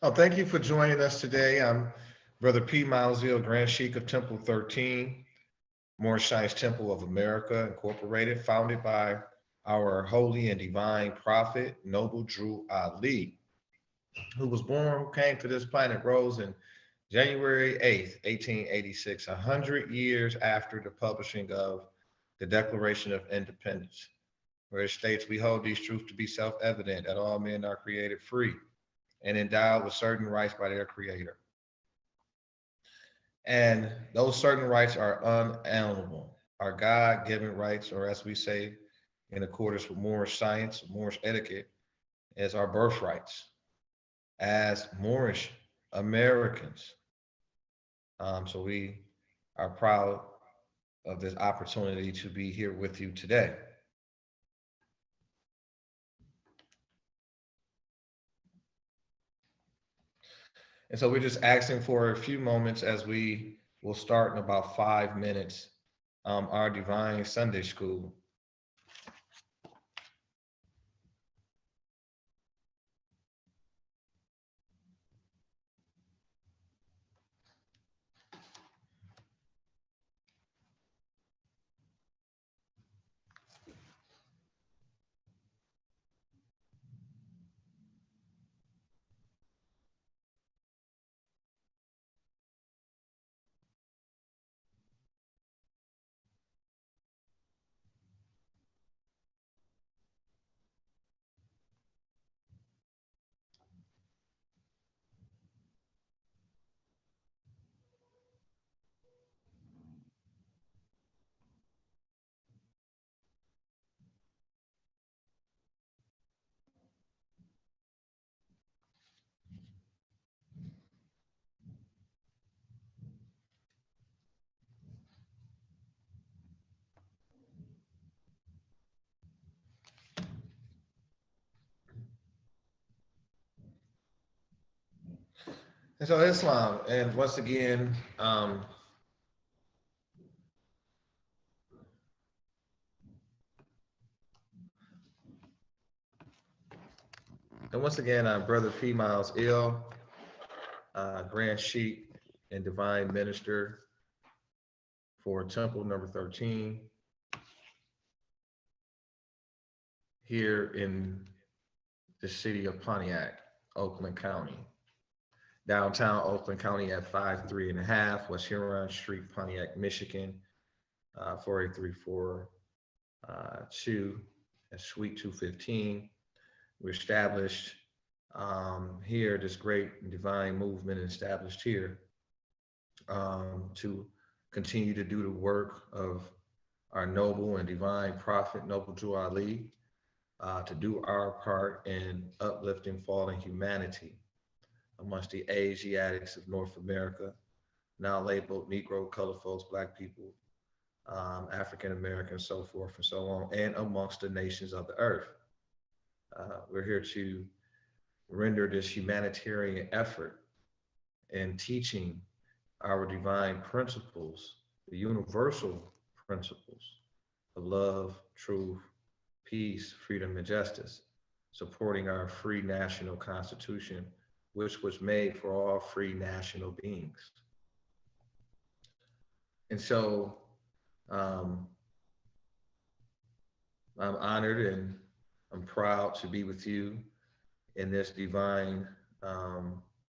Oh, thank you for joining us today. I'm Brother P. Milesville, Grand Sheik of Temple 13, Morris Shine's Temple of America, Incorporated, founded by our holy and divine prophet, Noble Drew Ali, who was born, who came to this planet, rose in January 8th, 1886, 100 years after the publishing of the Declaration of Independence, where it states, "We hold these truths to be self evident that all men are created free and endowed with certain rights by their creator. And those certain rights are unalienable, are God given rights, or as we say in accordance with Moorish science, Moorish etiquette, as our birthrights as Moorish Americans. So we are proud of this opportunity to be here with you today. And so we're just asking for a few moments as we will start in about 5 minutes our Divine Sunday School. And so Islam, and once again, I'm Brother P. Miles Ill, Grand Sheik and Divine Minister for Temple number 13 here in the city of Pontiac, Oakland County. Downtown Oakland County at 53.5 West Huron Street, Pontiac, Michigan, 48342, Suite 215. We established here, this great divine movement established here to continue to do the work of our noble and divine prophet, Noble Drew Ali, to do our part in uplifting fallen humanity amongst the Asiatics of North America, now labeled Negro, colored folks, Black people, African Americans, so forth and so on, and amongst the nations of the earth. We're here to render this humanitarian effort in teaching our divine principles, the universal principles of love, truth, peace, freedom, and justice, supporting our free national constitution, which was made for all free national beings. And so I'm honored and I'm proud to be with you in this divine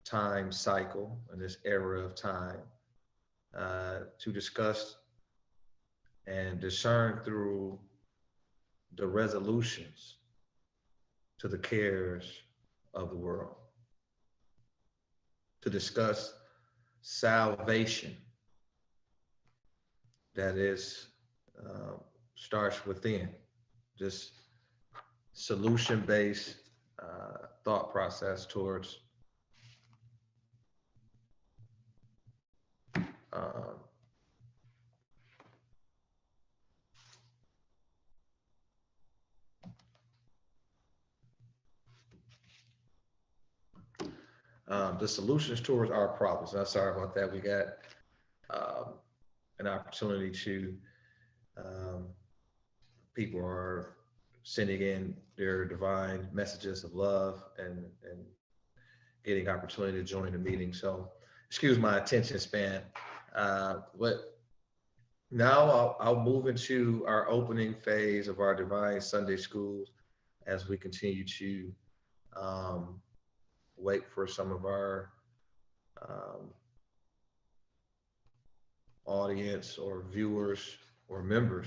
time cycle, in this era of time, to discuss and discern through the resolutions to the cares of the world, to discuss salvation that is starts within, just solution-based thought process towards uh, the solutions towards our problems. I'm sorry about that. We got um, an opportunity to, um, people are sending in their divine messages of love and getting opportunity to join the meeting. So excuse my attention span. But now I'll move into our opening phase of our Divine Sunday Schools as we continue to um, wait for some of our um, audience or viewers or members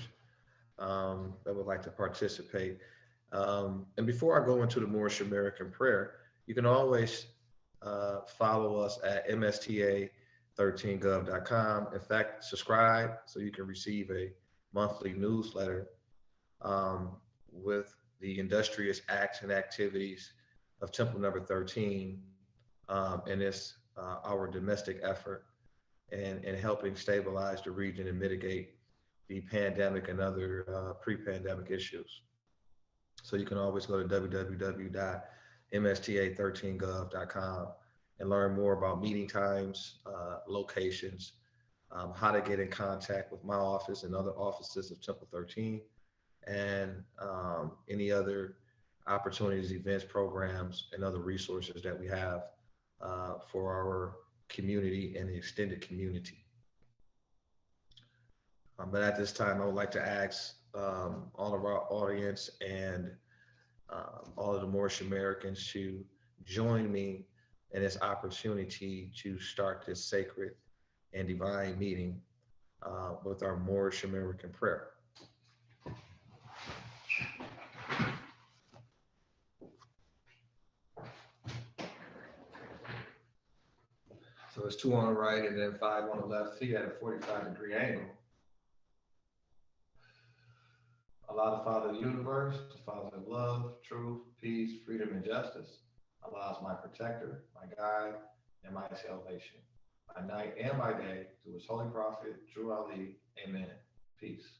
that would like to participate. And before I go into the Moorish American prayer, you can always follow us at MSTA13gov.com. In fact, subscribe so you can receive a monthly newsletter um, with the industrious acts and activities of Temple Number 13, and it's our domestic effort and helping stabilize the region and mitigate the pandemic and other pre-pandemic issues. So you can always go to www.msta13gov.com and learn more about meeting times, locations, how to get in contact with my office and other offices of Temple 13, and any other opportunities, events, programs, and other resources that we have for our community and the extended community. But at this time, I would like to ask all of our audience and all of the Moorish Americans to join me in this opportunity to start this sacred and divine meeting with our Moorish American prayer. So it's 2 on the right and then 5 on the left feet at a 45-degree angle. Allah, the Father of the universe, the Father of love, truth, peace, freedom, and justice. Allah is my protector, my guide, and my salvation, by night and by day, through his holy prophet, Drew Ali. Amen. Peace.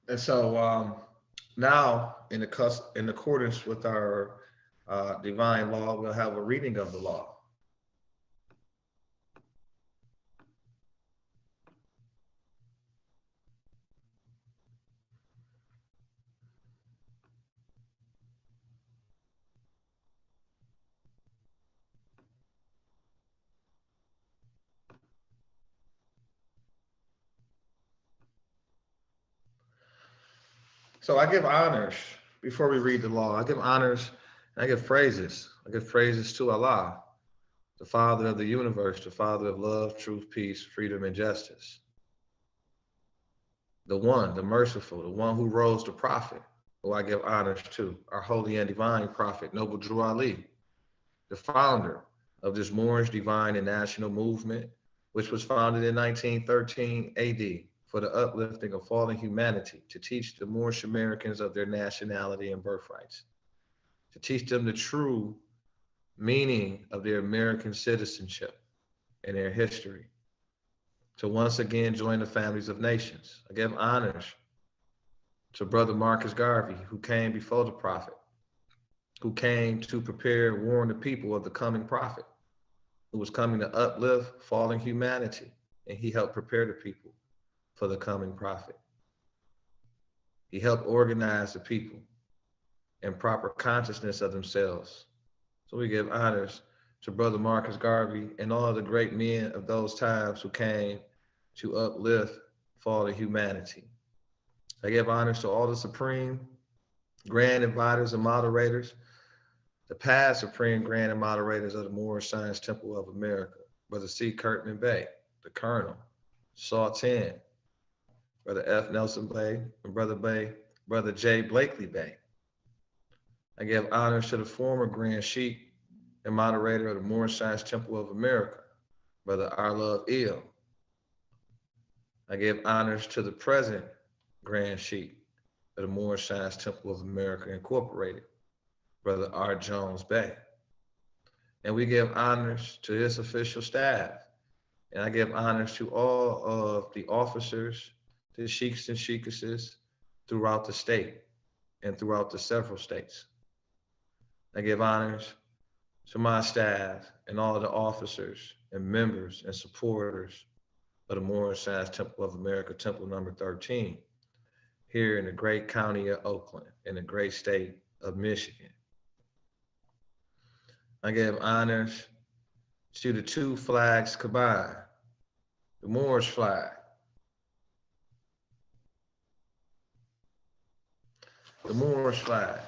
And so now, in accordance with our divine law, we'll have a reading of the law. So I give honors before we read the law. I give honors and I give praises. I give praises to Allah, the Father of the universe, the Father of love, truth, peace, freedom, and justice. The one, the merciful, the one who rose the prophet, who I give honors to, our holy and divine prophet, Noble Drew Ali, the founder of this Moorish divine and national movement, which was founded in 1913 AD for the uplifting of fallen humanity, to teach the Moorish Americans of their nationality and birthrights, to teach them the true meaning of their American citizenship and their history, to once again join the families of nations. I give honors to Brother Marcus Garvey, who came before the prophet, who came to prepare and warn the people of the coming prophet, who was coming to uplift fallen humanity, and he helped prepare the people for the coming prophet. He helped organize the people in proper consciousness of themselves. So we give honors to Brother Marcus Garvey and all the great men of those times who came to uplift fallen humanity. I give honors to all the supreme grand advisors and moderators, the past supreme grand and moderators of the Moorish Science Temple of America, Brother C. Kirkman Bey, the Colonel, Sultan, Brother F. Nelson Bey, and Brother J. Blakely Bey. I give honors to the former Grand Sheikh and moderator of the Moorish Science Temple of America, Brother Arlov Il. I give honors to the present Grand Sheikh of the Moorish Science Temple of America Incorporated, Brother R. Jones Bey. And we give honors to his official staff. And I give honors to all of the officers to sheikhs and sheikesses throughout the state and throughout the several states. I give honors to my staff and all the officers and members and supporters of the Morris Science Temple of America, Temple number 13, here in the great county of Oakland, in the great state of Michigan. I give honors to the two flags combined, the Moorish flag, the Moorish flag,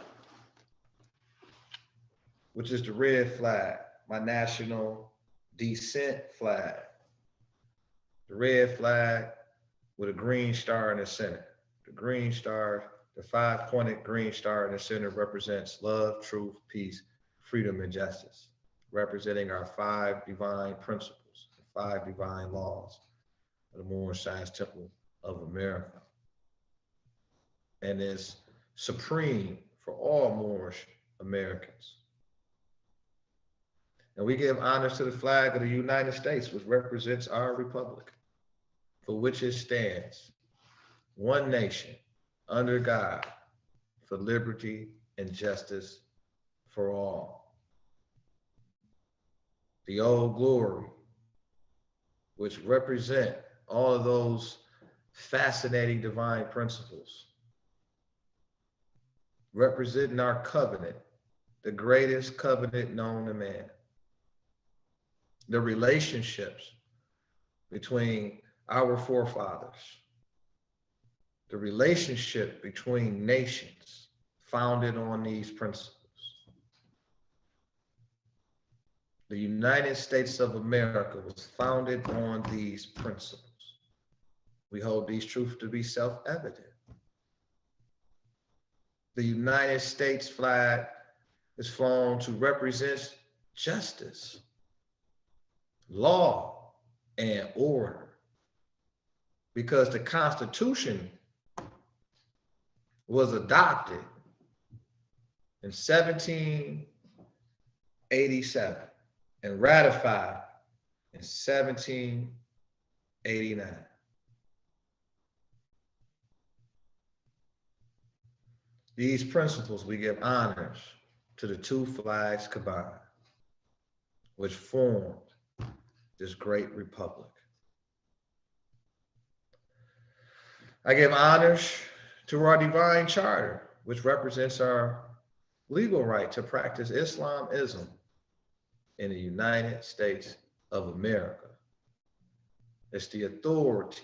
which is the red flag, my national descent flag. The red flag with a green star in the center. The green star, the 5-pointed green star in the center represents love, truth, peace, freedom, and justice, representing our 5 divine principles, 5 divine laws of the Moorish Science Temple of America. And is supreme for all Moorish Americans. And we give honors to the flag of the United States, which represents our republic, for which it stands, one nation, under God, for liberty and justice for all. The Old Glory, which represent all of those fascinating divine principles, representing our covenant, the greatest covenant known to man. The relationships between our forefathers, the relationship between nations founded on these principles. The United States of America was founded on these principles. We hold these truths to be self-evident. The United States flag is flown to represent justice, law, and order, because the Constitution was adopted in 1787 and ratified in 1789. These principles we give honors to the two flags combined, which formed this great republic. I give honors to our divine charter, which represents our legal right to practice Islamism in the United States of America. It's the authority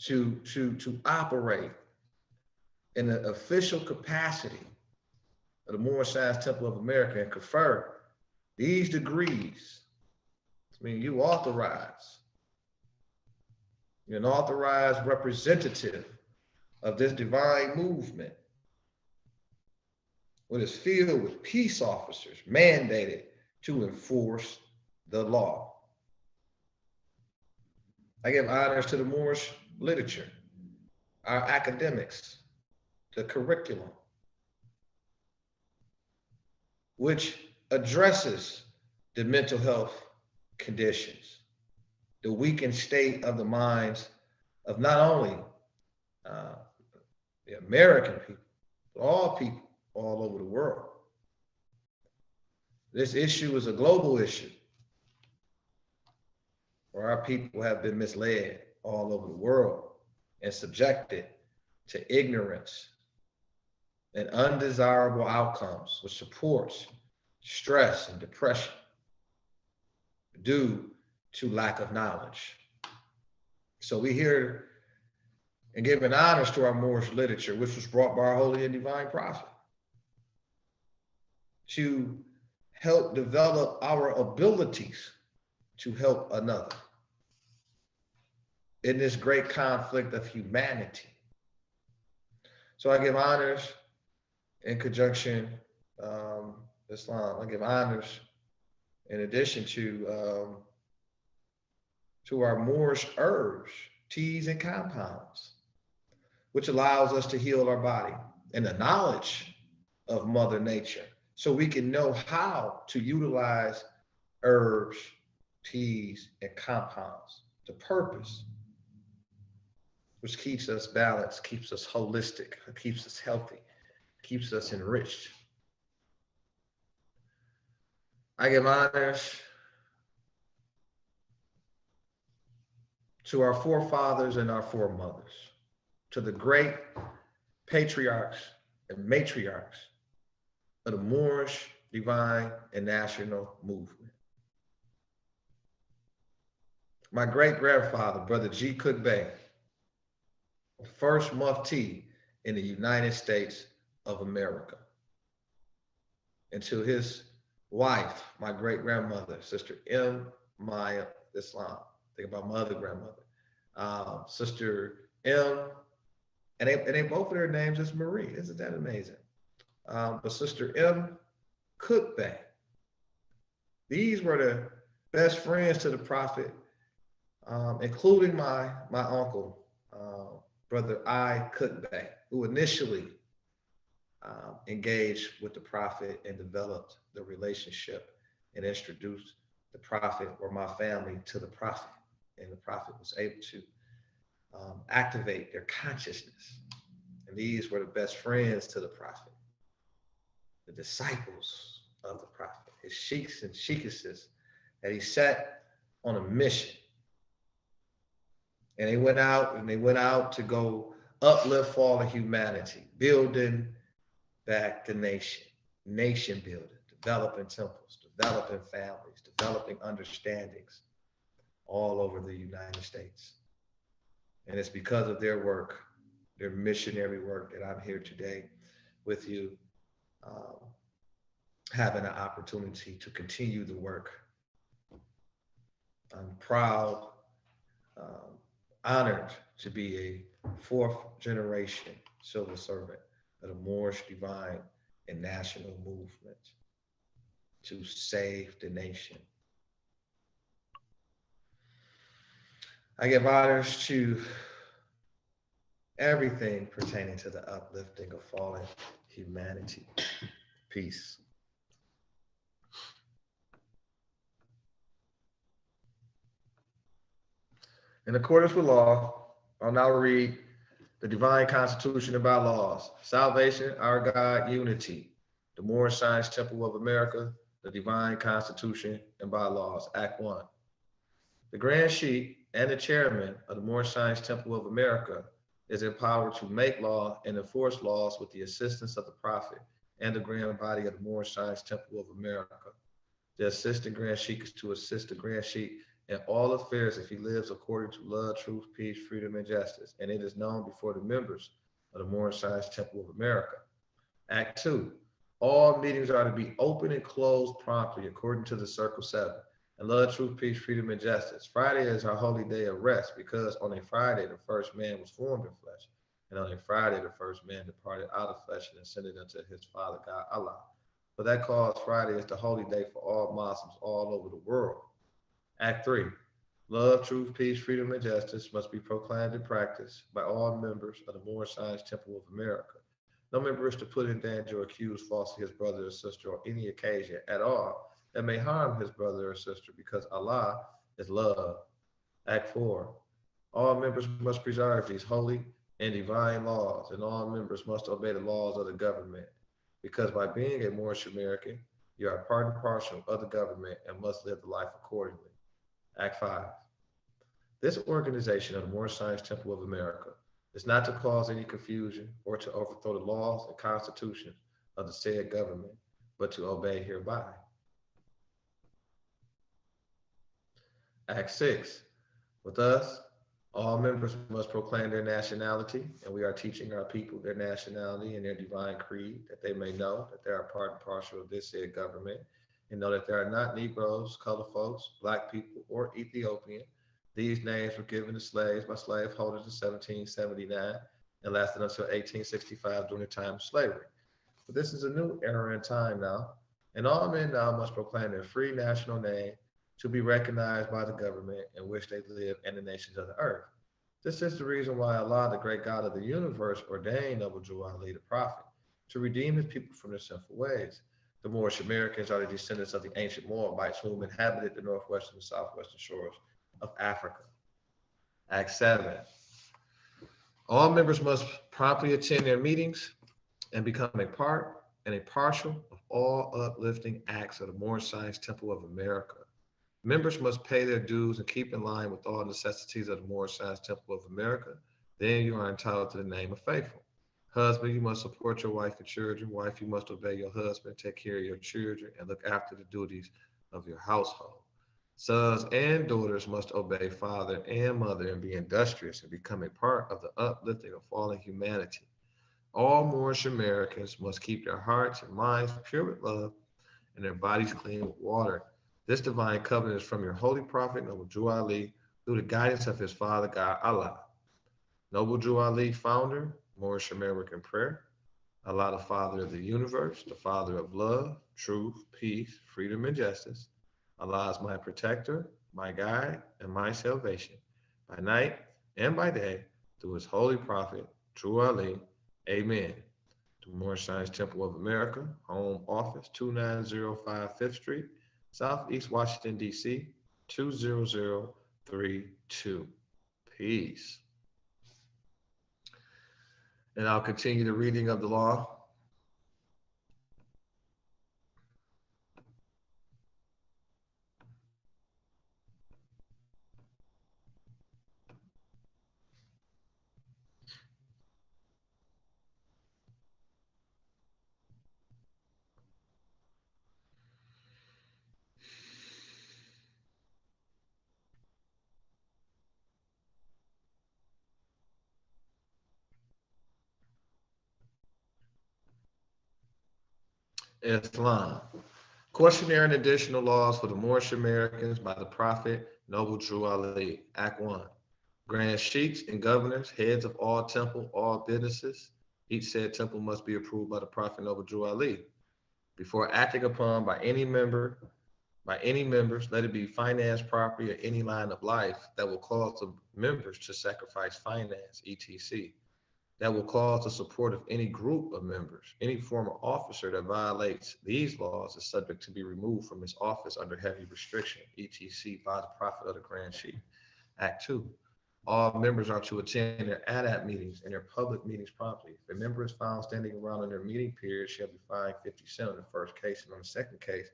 to operate in the official capacity of the Moorish Science Temple of America and confer these degrees. I mean, you authorize. You're an authorized representative of this divine movement, what is filled with peace officers mandated to enforce the law. I give honors to the Moorish literature, our academics, the curriculum, which addresses the mental health conditions, the weakened state of the minds of not only the American people, but all people all over the world. This issue is a global issue where our people have been misled all over the world and subjected to ignorance and undesirable outcomes, which supports stress and depression due to lack of knowledge. So we here and giving honors to our Moorish literature, which was brought by our holy and divine prophet, to help develop our abilities to help another in this great conflict of humanity. So I give honors in conjunction Islam. I give honors in addition to our Moorish herbs, teas, and compounds, which allows us to heal our body, and the knowledge of Mother Nature, so we can know how to utilize herbs, teas, and compounds, the purpose which keeps us balanced, keeps us holistic, keeps us healthy, keeps us enriched. I give honors to our forefathers and our foremothers, to the great patriarchs and matriarchs of the Moorish, divine, and national movement. My great grandfather, Brother G. Cook Bey, the first Mufti in the United States of America. And to his wife, my great grandmother, Sister M. Maya Islam. Think about my other grandmother, Sister M. And they both of their names is Marie. Isn't that amazing? But Sister M. Cook Bey. These were the best friends to the Prophet, including my uncle, Brother I. Cook Bey, who initially engaged with the Prophet and developed the relationship and introduced the Prophet or my family to the Prophet. And the Prophet was able to activate their consciousness. And these were the best friends to the Prophet, the disciples of the Prophet, his sheikhs and sheikesses, that he set on a mission. And they went out to go uplift all of humanity, building back the nation building, developing temples, developing families, developing understandings all over the United States. And it's because of their work, their missionary work, that I'm here today with you, having an opportunity to continue the work. I'm proud, honored to be a fourth generation civil servant of the Moorish divine and national movement to save the nation. I give honors to everything pertaining to the uplifting of fallen humanity. Peace. In accordance with law, I'll now read the divine constitution and bylaws. Salvation, our God, unity. The Moorish Science Temple of America, the divine constitution and bylaws. Act 1. The Grand Sheikh and the chairman of the Moorish Science Temple of America is empowered to make law and enforce laws with the assistance of the Prophet and the grand body of the Moorish Science Temple of America. The assistant Grand Sheikh is to assist the Grand Sheikh in all affairs if he lives according to love, truth, peace, freedom, and justice, and it is known before the members of the Moorish Science Temple of America. Act 2. All meetings are to be open and closed promptly according to the Circle 7. And love, truth, peace, freedom, and justice. Friday is our holy day of rest because on a Friday, the first man was formed in flesh. And on a Friday, the first man departed out of flesh and ascended unto his Father God, Allah. For that cause, Friday is the holy day for all Muslims all over the world. Act 3. Love, truth, peace, freedom, and justice must be proclaimed and practiced by all members of the Moorish Science Temple of America. No member is to put in danger or accuse falsely his brother or sister on any occasion at all that may harm his brother or sister, because Allah is love. Act 4. All members must preserve these holy and divine laws, and all members must obey the laws of the government, because by being a Moorish American, you are part and parcel of the government and must live the life accordingly. Act 5. This organization of the Moorish Science Temple of America is not to cause any confusion or to overthrow the laws and constitution of the said government, but to obey hereby. Act 6. With us, all members must proclaim their nationality, and we are teaching our people their nationality and their divine creed, that they may know that they are part and parcel of this said government, and know that they are not Negroes, colored folks, Black people, or Ethiopian. These names were given to slaves by slaveholders in 1779 and lasted until 1865 during the time of slavery. But this is a new era in time now, and all men now must proclaim their free national name to be recognized by the government in which they live and the nations of the earth. This is the reason why Allah, the great God of the universe, ordained Abu Ali, the prophet, to redeem his people from their sinful ways. The Moorish Americans are the descendants of the ancient Moabites who inhabited the northwestern and southwestern shores of Africa. Act 7. All members must promptly attend their meetings and become a part and a partial of all uplifting acts of the Moorish Science Temple of America. Members must pay their dues and keep in line with all necessities of the Moorish Science Temple of America. Then you are entitled to the name of faithful. Husband, you must support your wife and children. Wife, you must obey your husband, take care of your children, and look after the duties of your household. Sons and daughters must obey father and mother and be industrious and become a part of the uplifting of fallen humanity. All Moorish Americans must keep their hearts and minds pure with love and their bodies clean with water. This divine covenant is from your holy prophet, Noble Drew Ali, through the guidance of his father, God Allah. Noble Drew Ali, founder, Moorish American prayer. Allah, the Father of the universe, the Father of love, truth, peace, freedom, and justice. Allah is my protector, my guide, and my salvation, by night and by day, through his holy prophet, True Ali. Amen. The Moorish Science Temple of America, Home Office, 2905 Fifth Street, Southeast Washington, D.C., 20032. Peace. And I'll continue the reading of the law. Islam. Questionnaire and additional laws for the Moorish Americans by the Prophet Noble Drew Ali. Act 1. Grand sheikhs and governors, heads of all temple, all businesses. Each said temple must be approved by the Prophet Noble Drew Ali. Before acting upon by any members, let it be finance, property, or any line of life that will cause the members to sacrifice finance, etc., that will cause the support of any group of members. Any former officer that violates these laws is subject to be removed from his office under heavy restriction, etc., by the Prophet of the Grand Sheikh. Act 2. All members are to attend their ADAP meetings and their public meetings promptly. If a member is found standing around in their meeting period, shall be fined 50 cents on the first case, and on the second case,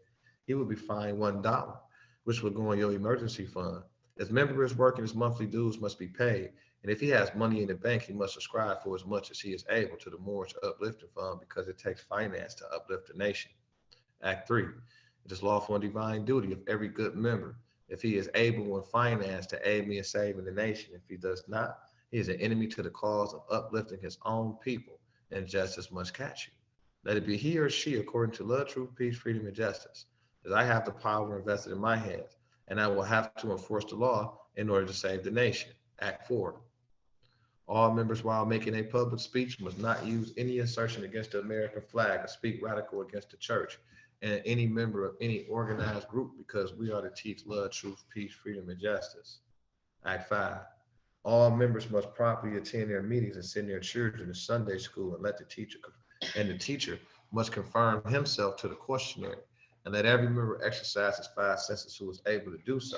he will be fined $1, which will go in your emergency fund. As member is working, his monthly dues must be paid, and if he has money in the bank, he must subscribe for as much as he is able to the Moorish Uplifting Fund because it takes finance to uplift the nation. Act 3. It is lawful and divine duty of every good member, if he is able in finance, to aid me in saving the nation. If he does not, he is an enemy to the cause of uplifting his own people, and justice must catch you. Let it be he or she according to love, truth, peace, freedom, and justice, as I have the power invested in my hands, and I will have to enforce the law in order to save the nation. Act 4. All members, while making a public speech, must not use any assertion against the American flag or speak radical against the church and any member of any organized group, because we are to teach love, truth, peace, freedom, and justice. Act 5. All members must properly attend their meetings and send their children to Sunday school, and the teacher must confirm himself to the questionnaire, and let every member exercise his five senses who is able to do so,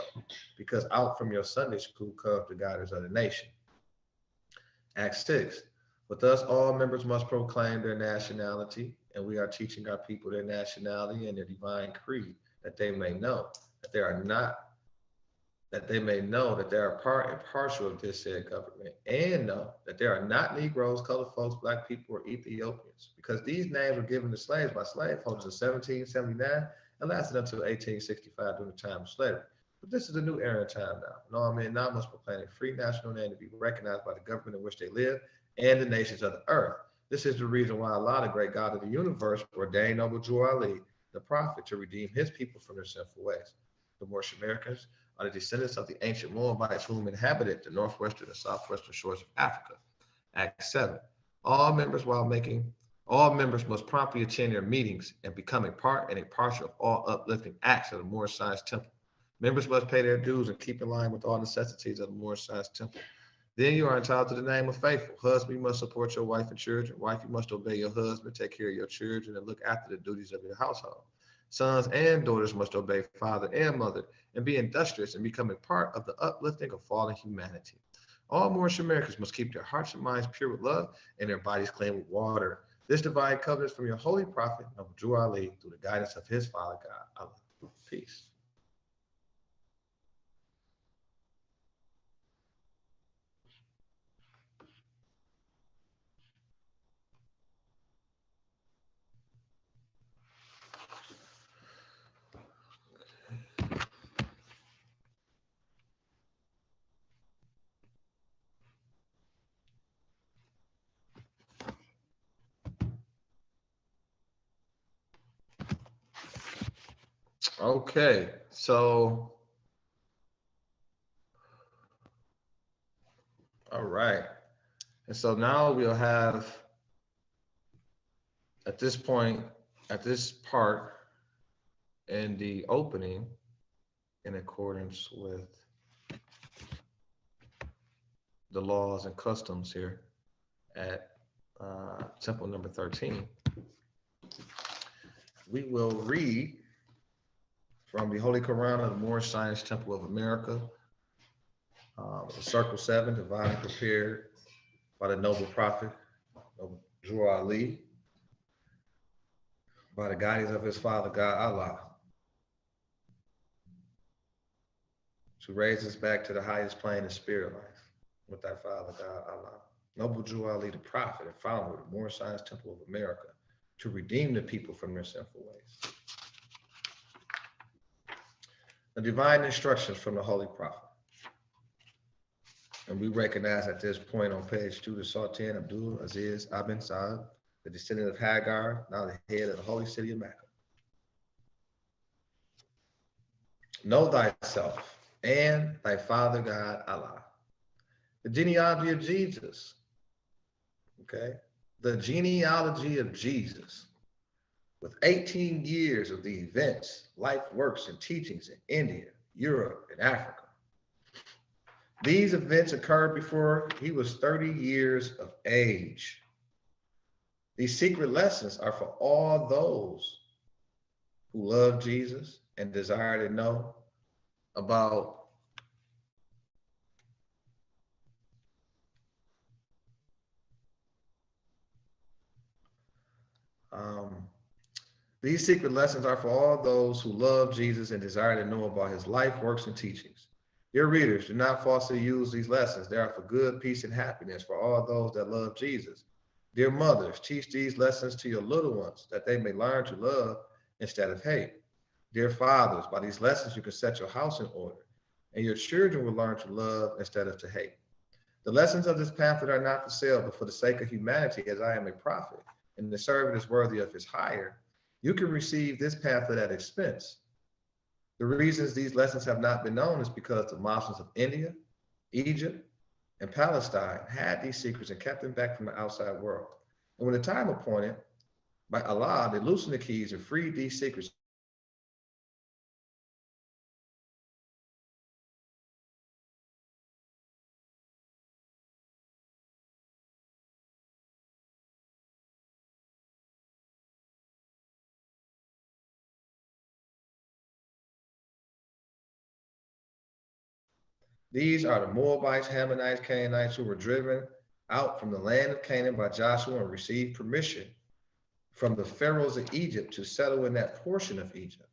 because out from your Sunday school comes the guidance of the nation. Act 6. With us, all members must proclaim their nationality, and we are teaching our people their nationality and their divine creed, that they may know that they are not, that they may know that they are part and partial of this said government, and know that they are not Negroes, colored folks, black people, or Ethiopians, because these names were given to slaves by slaveholders in 1779 and lasted until 1865 during the time of slavery. But this is a new era in time now, and all men now must proclaim a free national name to be recognized by the government in which they live and the nations of the earth. This is the reason why Allah, the great God of the universe, ordained Noble Drew Ali, the prophet, to redeem his people from their sinful ways. The Moorish Americans are the descendants of the ancient Moabites whom inhabited the northwestern and southwestern shores of Africa. Act 7. All members, all members must promptly attend their meetings and become a part and a partial of all uplifting acts of the Moorish Science Temple. Members must pay their dues and keep in line with all necessities of the Moorish Science Temple. Then you are entitled to the name of faithful. Husband, you must support your wife and children. Wife, you must obey your husband, take care of your children, and look after the duties of your household. Sons and daughters must obey father and mother and be industrious and become a part of the uplifting of fallen humanity. All Moorish Americans must keep their hearts and minds pure with love and their bodies clean with water. This divine covenant is from your holy prophet, Abu Ali, through the guidance of his Father God. Allah. Peace. Okay, so, all right. And so now we'll have, at this point, at this part in the opening, in accordance with the laws and customs here at temple number 13, we will read from the Holy Quran of the Moorish Science Temple of America, Circle 7, divinely prepared by the noble prophet, Noble Ali, by the guidance of his Father God Allah, to raise us back to the highest plane of spirit life with thy Father God Allah. Noble Jew Ali, the prophet and founder of the Moorish Science Temple of America, to redeem the people from their sinful ways. The divine instructions from the Holy Prophet. And we recognize at this point on page 2 the Sultan Abdul Aziz Ibn Saud, the descendant of Hagar, now the head of the holy city of Mecca. Know thyself and thy Father God Allah. The genealogy of Jesus. Okay? The genealogy of Jesus. With 18 years of the events, life, works, and teachings in India, Europe, and Africa. These events occurred before he was 30 years of age. These secret lessons are for all those who love Jesus and desire to know about these secret lessons are for all those who love Jesus and desire to know about his life, works, and teachings. Dear readers, do not falsely use these lessons. They are for good, peace, and happiness for all those that love Jesus. Dear mothers, teach these lessons to your little ones that they may learn to love instead of hate. Dear fathers, by these lessons you can set your house in order, and your children will learn to love instead of to hate. The lessons of this pamphlet are not for sale, but for the sake of humanity, as I am a prophet, and the servant is worthy of his hire. You can receive this pamphlet at expense. The reasons these lessons have not been known is because the Muslims of India, Egypt, and Palestine had these secrets and kept them back from the outside world. And when the time appointed by Allah, they loosened the keys and freed these secrets. These are the Moabites, Hammonites, Canaanites who were driven out from the land of Canaan by Joshua and received permission from the pharaohs of Egypt to settle in that portion of Egypt.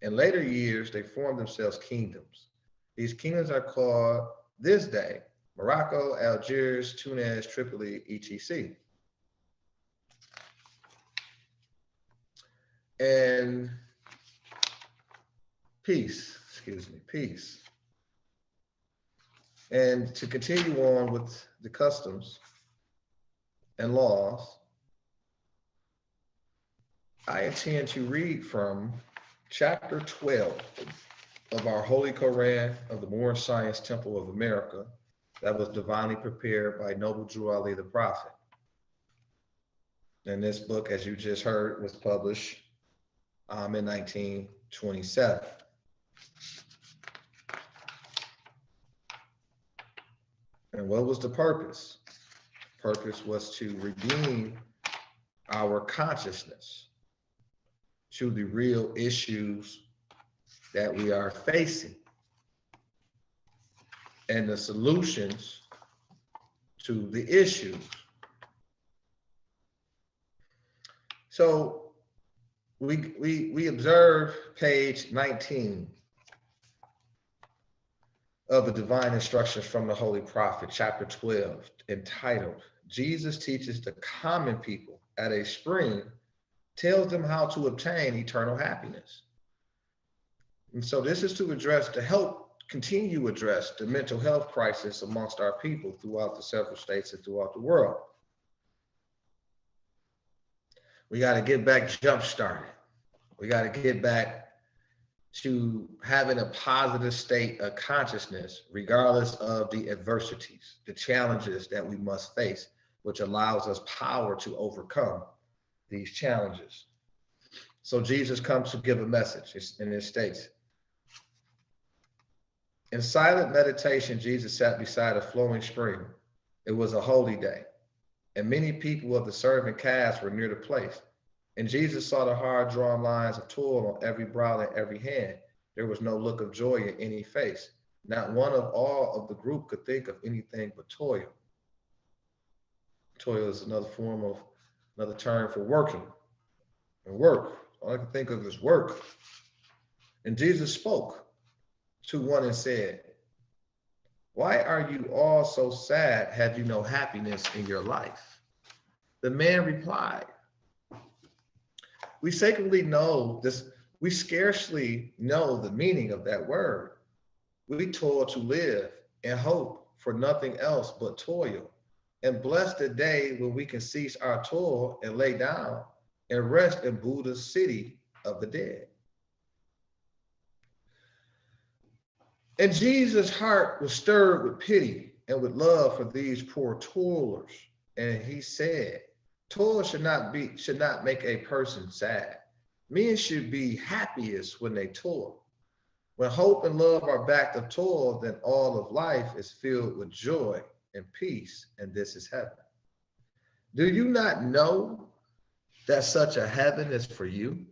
In later years, they formed themselves kingdoms. These kingdoms are called this day Morocco, Algiers, Tunis, Tripoli, etc. And peace. And to continue on with the customs and laws, I intend to read from chapter 12 of our Holy Quran of the Moorish Science Temple of America that was divinely prepared by Noble Drew Ali the Prophet. And this book, as you just heard, was published in 1927. And what was the purpose? Purpose was to redeem our consciousness to the real issues that we are facing and the solutions to the issues. So we observe page 19 of the Divine Instructions from the Holy Prophet, chapter 12, entitled, Jesus Teaches the Common People at a Spring, tells them how to obtain eternal happiness. And so this is to help continue to address the mental health crisis amongst our people throughout the several states and throughout the world. We got to get back jump started. We got to get back to having a positive state of consciousness, regardless of the adversities, the challenges that we must face, which allows us power to overcome these challenges. So Jesus comes to give a message, and it states, in silent meditation, Jesus sat beside a flowing spring. It was a holy day, and many people of the servant caste were near the place. And Jesus saw the hard-drawn lines of toil on every brow and every hand. There was no look of joy in any face. Not one of all of the group could think of anything but toil. Toil is another term for working. And work, all I can think of is work. And Jesus spoke to one and said, why are you all so sad? Have you no happiness in your life? The man replied, we sacredly know this, we scarcely know the meaning of that word. We toil to live and hope for nothing else but toil. And bless the day when we can cease our toil and lay down and rest in Buddha's city of the dead. And Jesus' heart was stirred with pity and with love for these poor toilers. And he said, toil should not make a person sad. Men should be happiest when they toil. When hope and love are backed of toil, then all of life is filled with joy and peace, and this is heaven. Do you not know that such a heaven is for you?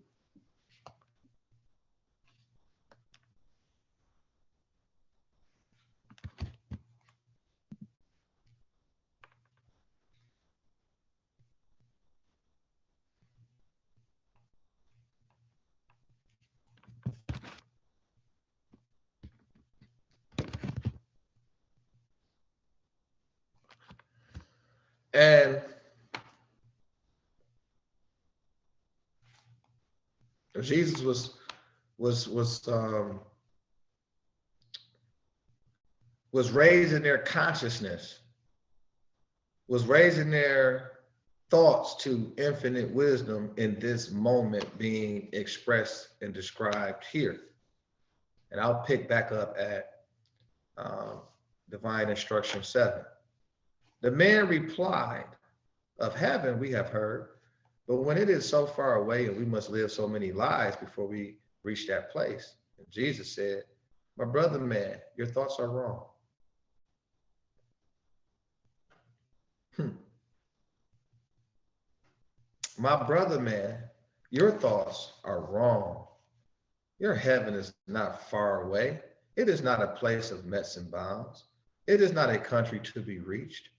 And Jesus was raising their consciousness, was raising their thoughts to infinite wisdom in this moment being expressed and described here. And I'll pick back up at Divine Instruction 7. The man replied, of heaven we have heard, but when it is so far away and we must live so many lives before we reach that place. And Jesus said, my brother man, your thoughts are wrong. My brother man, your thoughts are wrong. Your heaven is not far away. It is not a place of metes and bounds. It is not a country to be reached.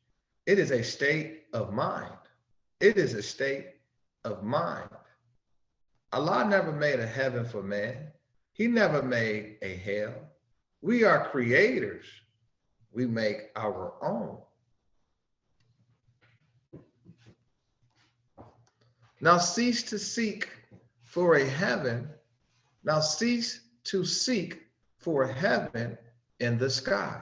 It is a state of mind. It is a state of mind. Allah never made a heaven for man. He never made a hell. We are creators. We make our own. Now cease to seek for a heaven. Now cease to seek for heaven in the sky.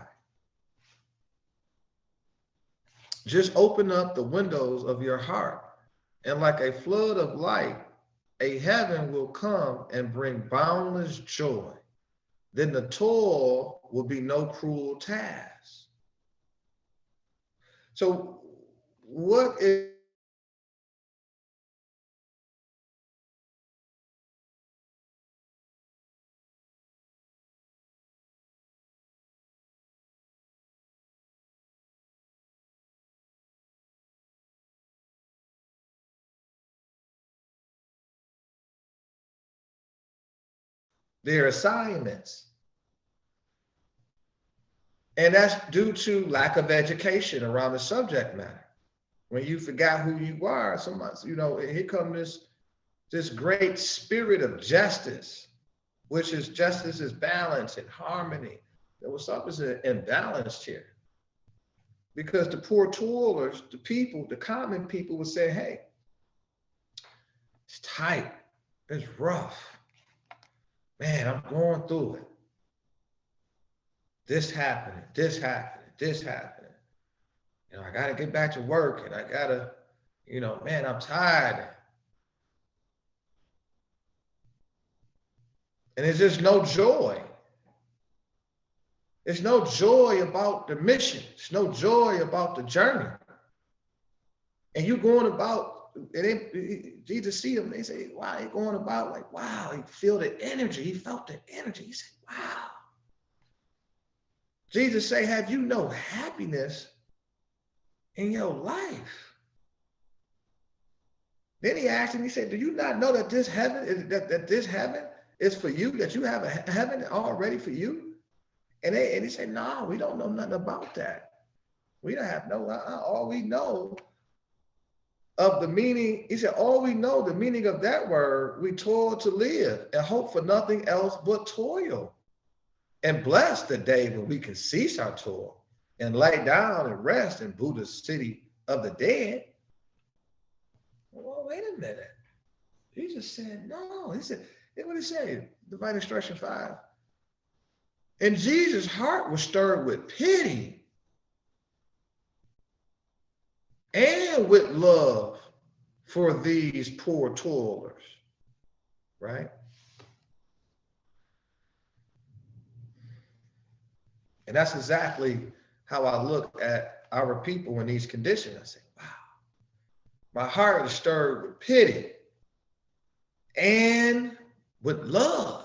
Just open up the windows of your heart, and like a flood of light, a heaven will come and bring boundless joy. Then the toil will be no cruel task. So what is their assignments? And that's due to lack of education around the subject matter. When you forgot who you are, somebody, here comes this great spirit of justice, which is justice is balance and harmony. There was something imbalanced here. Because the poor toilers, the people, the common people would say, hey, it's tight, it's rough. Man, I'm going through it. This happening, this happening, this happening. I got to get back to work and I got to, man, I'm tired. And there's just no joy. There's no joy about the mission. There's no joy about the journey. And you going about, and Jesus see him, they say, wow, he going about like, wow, he feel the energy. He felt the energy. He said, wow. Jesus say, have you no happiness in your life? Then he asked him, he said, do you not know that this heaven is that this heaven is for you, that you have a heaven already for you? And he said, no, we don't know nothing about that. We don't have all we know of the meaning, he said, all we know, the meaning of that word, we toil to live and hope for nothing else but toil. And bless the day when we can cease our toil and lay down and rest in Buddha's city of the dead. Well, wait a minute. Jesus said, no. He said, what did he say? Divine Instruction 5. And Jesus' heart was stirred with pity and with love for these poor toilers, right? And that's exactly how I look at our people in these conditions. I say, wow, my heart is stirred with pity and with love.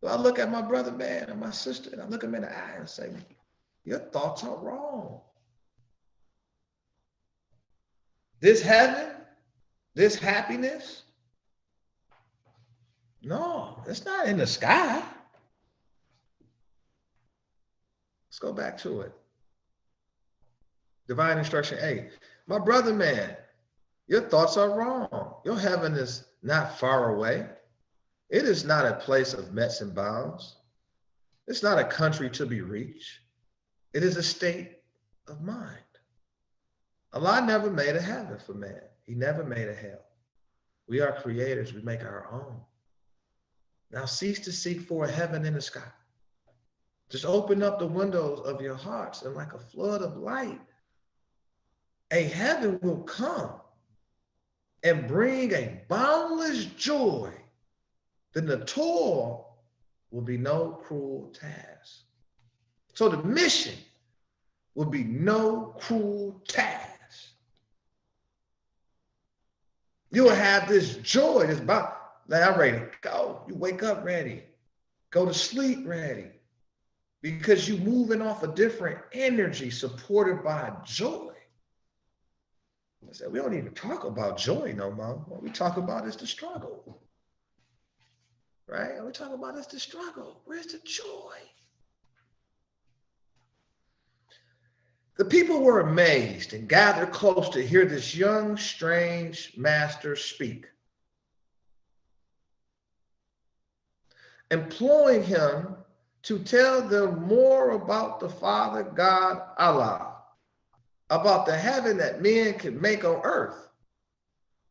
So I look at my brother, man, and my sister, and I look them in the eye and say, your thoughts are wrong. This heaven, this happiness, no, it's not in the sky. Let's go back to it. Divine Instruction 8. My brother, man, your thoughts are wrong. Your heaven is not far away. It is not a place of metes and bounds. It's not a country to be reached. It is a state of mind. Allah never made a heaven for man. He never made a hell. We are creators. We make our own. Now cease to seek for a heaven in the sky. Just open up the windows of your hearts and like a flood of light, a heaven will come and bring a boundless joy. Then the toil will be no cruel task. So the mission will be no cruel task. You will have this joy, this bound. Now I'm ready to go. You wake up ready. Go to sleep ready. Because you're moving off a different energy supported by joy. I said, we don't even talk about joy no more. What we talk about is the struggle. Right? What we talk about is the struggle. Where's the joy? The people were amazed and gathered close to hear this young, strange master speak, imploring him to tell them more about the Father God Allah, about the heaven that men can make on earth,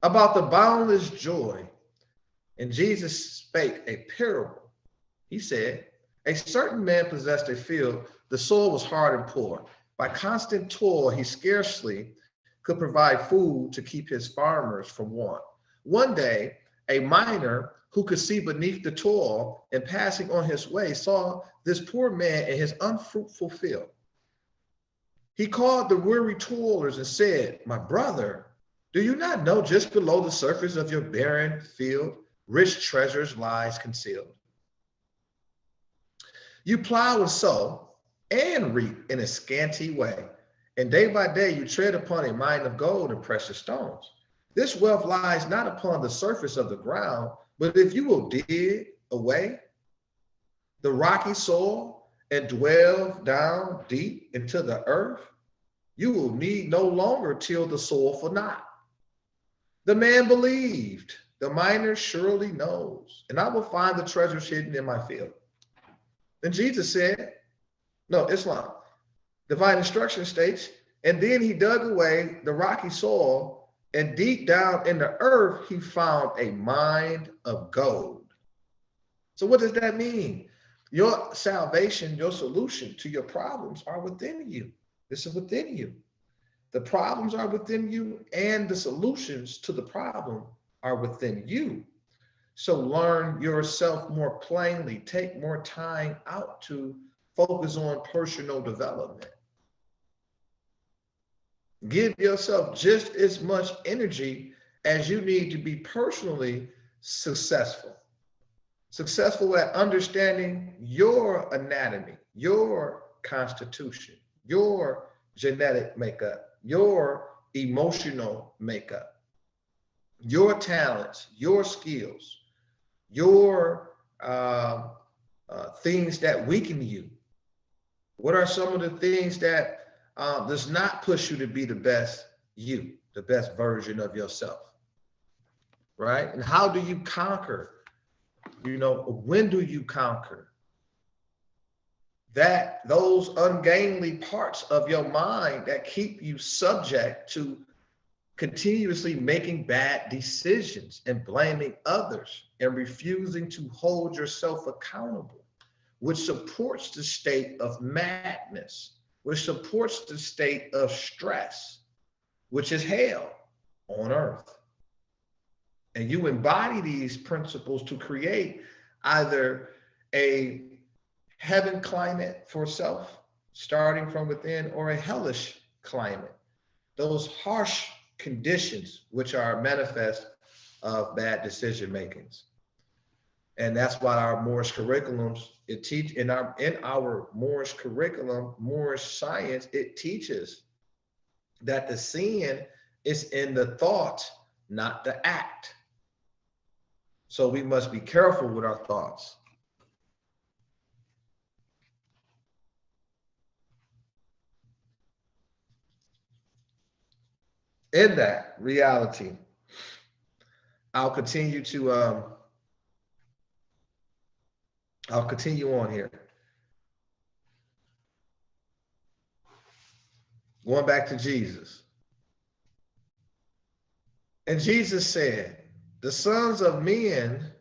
about the boundless joy. And Jesus spake a parable. He said, a certain man possessed a field. The soil was hard and poor. By constant toil, he scarcely could provide food to keep his farmers from want. One day, a miner who could see beneath the toil and passing on his way saw this poor man in his unfruitful field. He called the weary toilers and said, my brother, do you not know just below the surface of your barren field, rich treasures lies concealed? You plow and sow and reap in a scanty way, and day by day you tread upon a mine of gold and precious stones. This wealth lies not upon the surface of the ground, but if you will dig away the rocky soil and dwell down deep into the earth, you will need no longer till the soil for naught. The man believed, the miner surely knows, and I will find the treasures hidden in my field. Then Jesus said, no, Islam, divine instruction states, and then he dug away the rocky soil, and deep down in the earth, he found a mine of gold. So what does that mean? Your salvation, your solution to your problems are within you. This is within you. The problems are within you, and the solutions to the problem are within you. So learn yourself more plainly. Take more time out to focus on personal development. Give yourself just as much energy as you need to be personally successful. Successful at understanding your anatomy, your constitution, your genetic makeup, your emotional makeup, your talents, your skills, your things that weaken you. What are some of the things that does not push you to be the best you, the best version of yourself, right? And how do you conquer? You know, when do you conquer that those ungainly parts of your mind that keep you subject to continuously making bad decisions and blaming others and refusing to hold yourself accountable, which supports the state of madness, which supports the state of stress, which is hell on earth. And you embody these principles to create either a heaven climate for self, starting from within, or a hellish climate. Those harsh conditions which are manifest of bad decision makings. And that's why our Moorish curriculums, it teach in our Moorish curriculum, Moorish science, it teaches that the sin is in the thought, not the act. So we must be careful with our thoughts. In that reality, I'll continue on here. Going back to Jesus. And Jesus said, the sons of men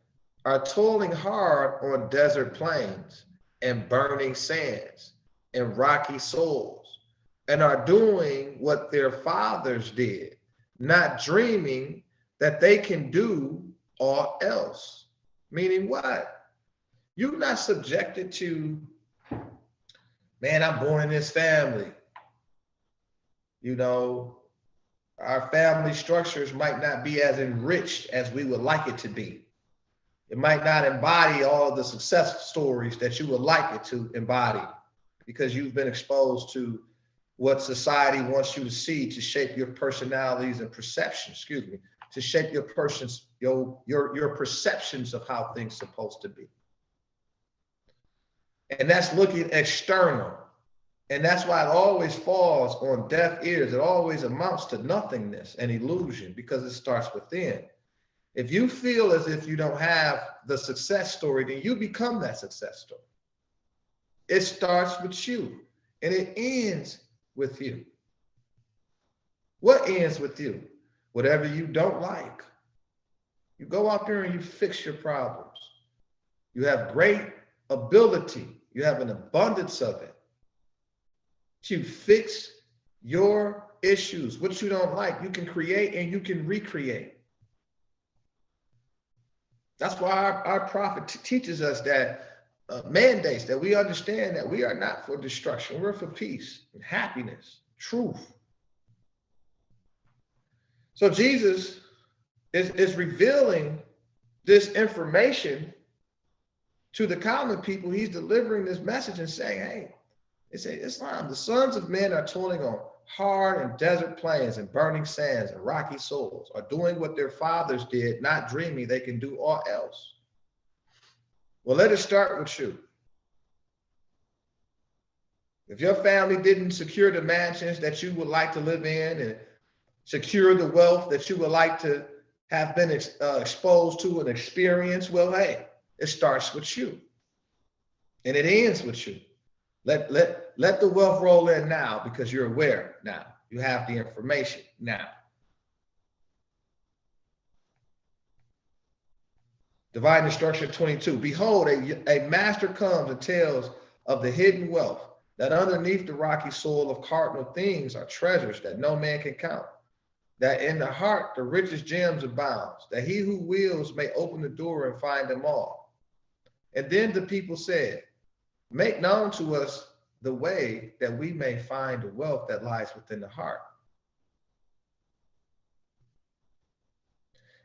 are toiling hard on desert plains and burning sands and rocky soils, and are doing what their fathers did, not dreaming that they can do aught else. Meaning what? You're not subjected to, man, I'm born in this family. You know, our family structures might not be as enriched as we would like it to be. It might not embody all of the success stories that you would like it to embody, because you've been exposed to what society wants you to see to shape your personalities and perceptions, to shape your your perceptions of how things are supposed to be. And that's looking external. And that's why it always falls on deaf ears. It always amounts to nothingness and illusion, because it starts within. If you feel as if you don't have the success story, then you become that success story. It starts with you and it ends with you. What ends with you? Whatever you don't like. You go out there and you fix your problems. You have great ability. You have an abundance of it to fix your issues. What you don't like, you can create and you can recreate. That's why our prophet teaches us that mandates that we understand that we are not for destruction. We're for peace and happiness, truth. So Jesus is revealing this information to the common people. He's delivering this message and saying, hey, it's Islam. The sons of men are toiling on hard and desert plains and burning sands and rocky soils, are doing what their fathers did, not dreaming they can do aught else. Well, let it start with you. If your family didn't secure the mansions that you would like to live in and secure the wealth that you would like to have been exposed to and experienced, well, hey, it starts with you and it ends with you. Let the wealth roll in now because you're aware now. You have the information now. Divine instruction 22. Behold, a master comes and tells of the hidden wealth, that underneath the rocky soil of cardinal things are treasures that no man can count, that in the heart the richest gems abounds, that he who wills may open the door and find them all. And then the people said, make known to us the way that we may find the wealth that lies within the heart.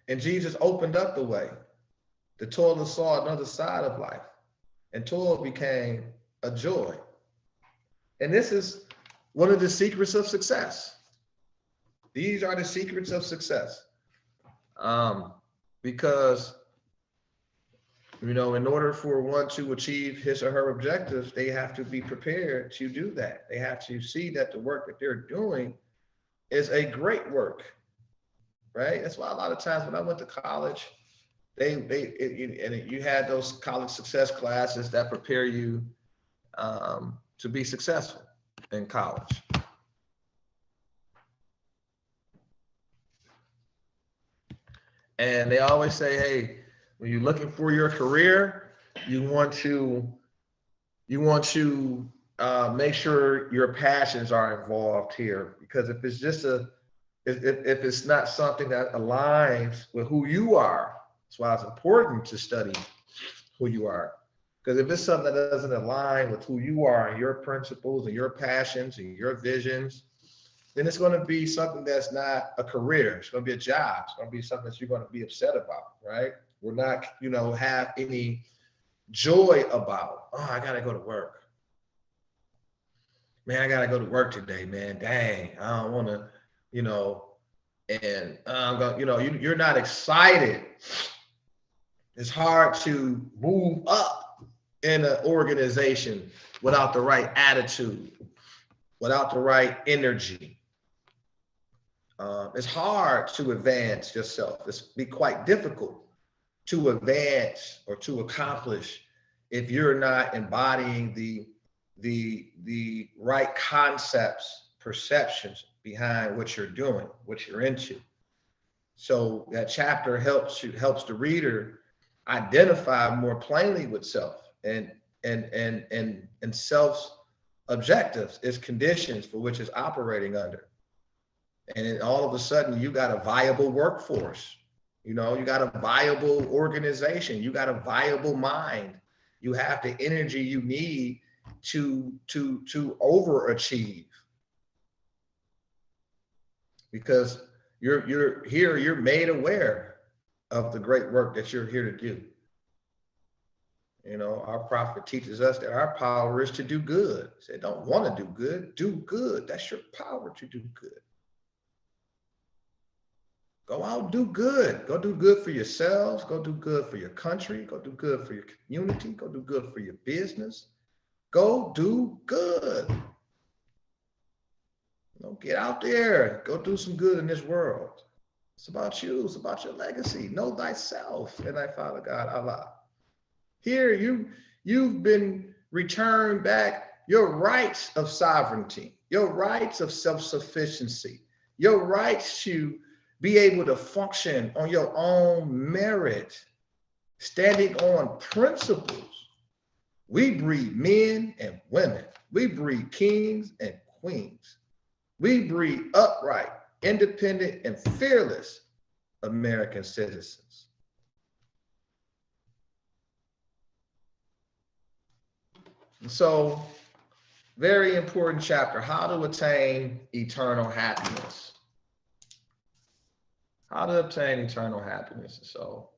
And Jesus opened up the way. The toiler saw another side of life, and toil became a joy. And this is one of the secrets of success. These are the secrets of success. Because, you know, in order for one to achieve his or her objectives, they have to be prepared to do that. They have to see that the work that they're doing is a great work, right? That's why a lot of times when I went to college, you had those college success classes that prepare you to be successful in college. And they always say, hey, when you're looking for your career, you want to make sure your passions are involved here, because if it's just if it's not something that aligns with who you are, that's why it's important to study who you are. Because if it's something that doesn't align with who you are and your principles and your passions and your visions, then it's going to be something that's not a career. It's going to be a job. It's going to be something that you're going to be upset about, right? We're not, have any joy about, oh, I got to go to work. Man, I got to go to work today, man. Dang, I don't want to, and I'm going, you're not excited. It's hard to move up in an organization without the right attitude, without the right energy. It's hard to advance yourself. It's be quite difficult to advance or to accomplish if you're not embodying the right concepts, perceptions behind what you're doing, what you're into. So that chapter helps the reader identify more plainly with self and self's objectives, its conditions for which it's operating under. And then all of a sudden you got a viable workforce, you got a viable organization, you got a viable mind, you have the energy you need to overachieve. Because you're made aware of the great work that you're here to do. Our prophet teaches us that our power is to do good. Say, don't want to do good. That's your power to do good. Go out, do good. Go do good for yourselves. Go do good for your country. Go do good for your community. Go do good for your business. Go do good. Get out there. Go do some good in this world. It's about you. It's about your legacy. Know thyself and thy Father God, Allah. Here, you've been returned back your rights of sovereignty, your rights of self-sufficiency, your rights to be able to function on your own merit, standing on principles. We breed men and women. We breed kings and queens. We breed upright, independent, and fearless American citizens. And so, very important chapter, how to attain eternal happiness. How to obtain eternal happiness. So,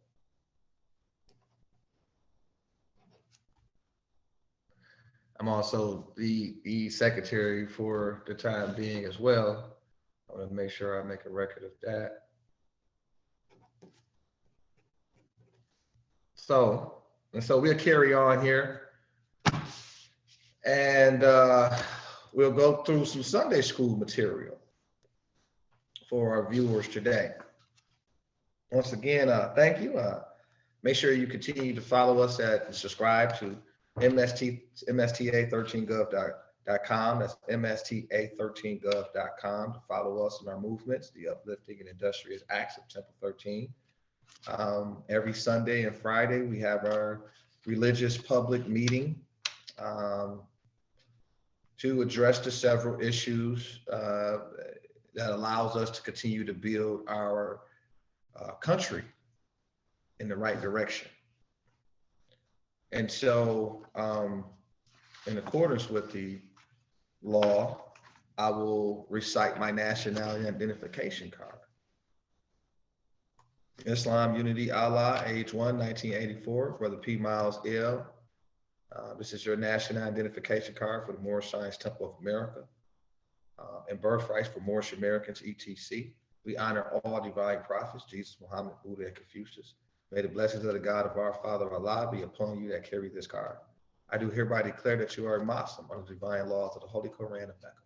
I'm also the secretary for the time being as well. I want to make sure I make a record of that. So we'll carry on here. And we'll go through some Sunday school material for our viewers today. Once again, thank you. Make sure you continue to follow us and subscribe to MSTA13gov.com. That's MSTA13gov.com to follow us in our movements, the uplifting and industrious acts of Temple 13. Every Sunday and Friday, we have our religious public meeting to address the several issues that allows us to continue to build our country in the right direction. And so, in accordance with the law, I will recite my nationality identification card. Islam, Unity, Allah, age 1, 1984, Brother P. Miles L. This is your national identification card for the Moorish Science Temple of America and birthrights for Moorish Americans, etc. We honor all divine prophets, Jesus, Muhammad, Buddha, and Confucius. May the blessings of the God of our Father Allah be upon you that carry this card. I do hereby declare that you are a Muslim under the divine laws of the Holy Quran of Mecca.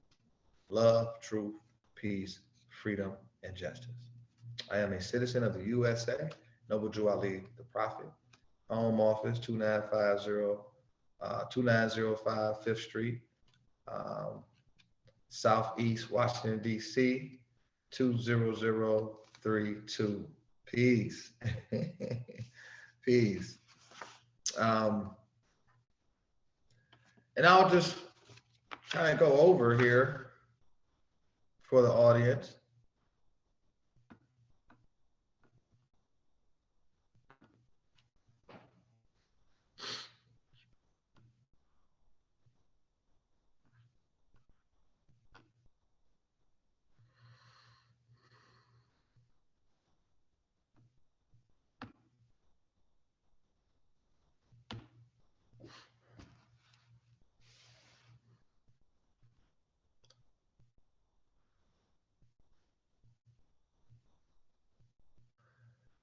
Love, truth, peace, freedom, and justice. I am a citizen of the USA, Noble Jew Ali, the Prophet. Home office, 2905 5th Street, Southeast Washington, D.C., 20032. Peace. Peace. And I'll just kind of go over here for the audience.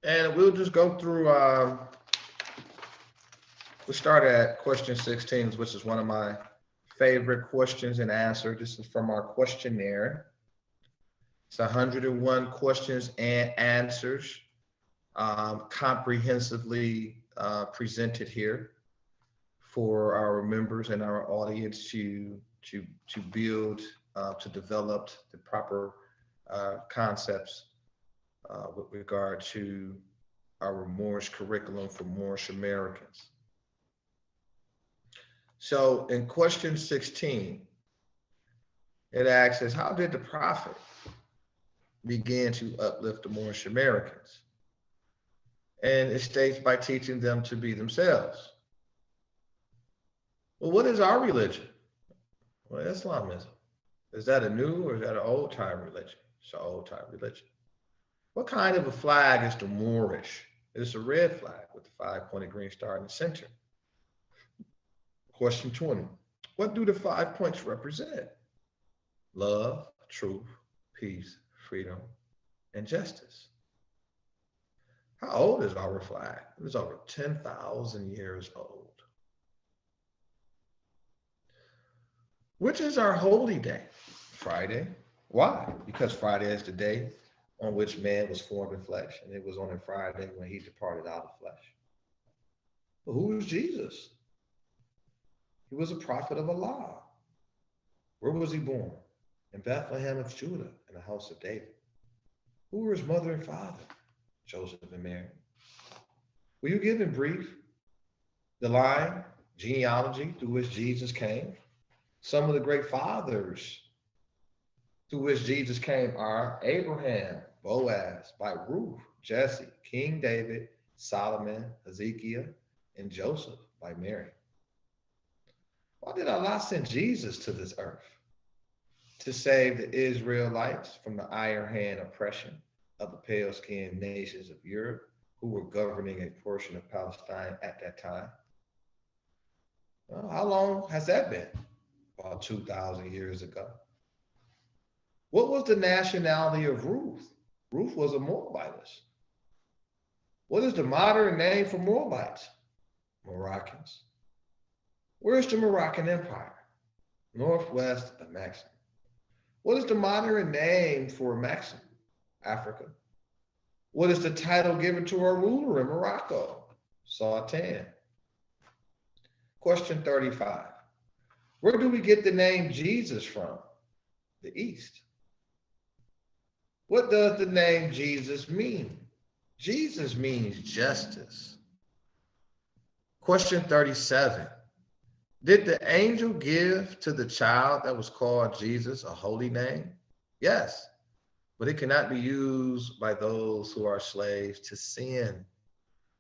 And we'll just go through, we'll start at question 16, which is one of my favorite questions and answers. This is from our questionnaire. It's 101 questions and answers, comprehensively presented here for our members and our audience to build, to develop the proper concepts with regard to our Moorish curriculum for Moorish Americans. So in question 16, it asks, how did the Prophet begin to uplift the Moorish Americans? And it states by teaching them to be themselves. Well, what is our religion? Well, Islamism. Is that a new or is that an old time religion? It's an old time religion. What kind of a flag is the Moorish? It's a red flag with the 5-pointed green star in the center. Question 20. What do the 5 points represent? Love, truth, peace, freedom, and justice. How old is our flag? It is over 10,000 years old. Which is our holy day? Friday. Why? Because Friday is the day on which man was formed in flesh, and it was on a Friday when he departed out of flesh. But who was Jesus? He was a prophet of Allah. Where was he born? In Bethlehem of Judah, in the house of David. Who were his mother and father? Joseph and Mary. Will you give in brief the line, genealogy through which Jesus came? Some of the great fathers through which Jesus came are Abraham, Boaz, by Ruth, Jesse, King David, Solomon, Ezekiel, and Joseph by Mary. Why did Allah send Jesus to this earth? To save the Israelites from the iron hand oppression of the pale-skinned nations of Europe who were governing a portion of Palestine at that time. Well, how long has that been? About 2,000 years ago. What was the nationality of Ruth? Ruth was a Moabitess. What is the modern name for Moabites? Moroccans. Where's the Moroccan Empire? northwest of Maxim. What is the modern name for Maxim, Africa? What is the title given to our ruler in Morocco, Sultan? Question 35. Where do we get the name Jesus from? The East. What does the name Jesus mean? Jesus means justice. Question 37. Did the angel give to the child that was called Jesus a holy name? Yes, but it cannot be used by those who are slaves to sin.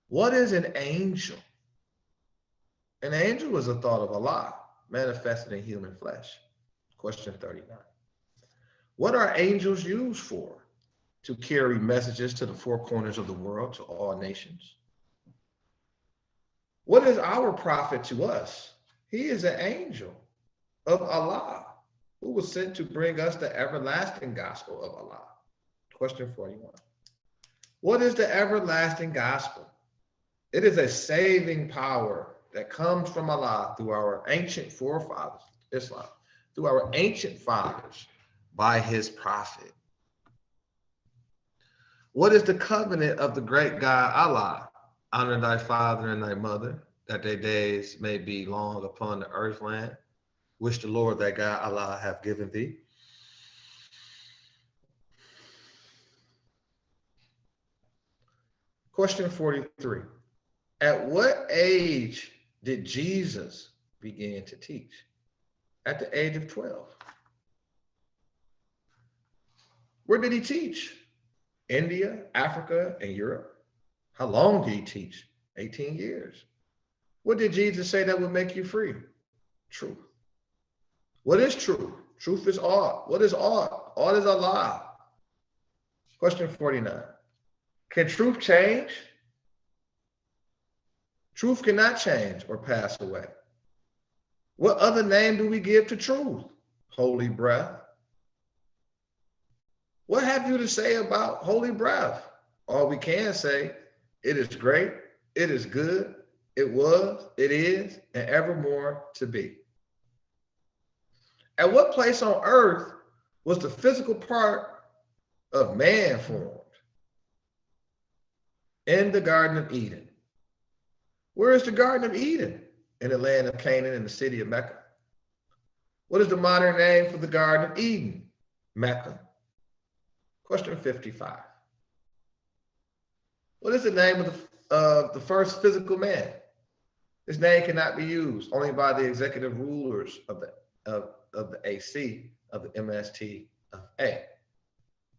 What is an angel? An angel is a thought of Allah manifested in human flesh. Question 39. What are angels used for? To carry messages to the four corners of the world, to all nations. What is our prophet to us? He is an angel of Allah who was sent to bring us the everlasting gospel of Allah. Question 41. What is the everlasting gospel? It is a saving power that comes from Allah through our ancient forefathers, Islam, through our ancient fathers by his prophet. What is the covenant of the great God Allah? Honor thy father and thy mother, that their days may be long upon the earth land, which the Lord thy God Allah hath given thee. Question 43. At what age did Jesus begin to teach? At the age of 12. Where did he teach? India, Africa, and Europe. How long did he teach? 18 years. What did Jesus say that would make you free? Truth. What is truth? Truth is all. What is all? All is Allah. Question 49. Can truth change? Truth cannot change or pass away. What other name do we give to truth? Holy breath. What have you to say about holy breath? All we can say, it is great, it is good, it was, it is, and evermore to be. At what place on earth was the physical part of man formed? In the Garden of Eden. Where is the Garden of Eden? In the land of Canaan in the city of Mecca. What is the modern name for the Garden of Eden? Mecca. Question 55. What is the name of the first physical man? His name cannot be used only by the executive rulers of the AC, of the MSTA.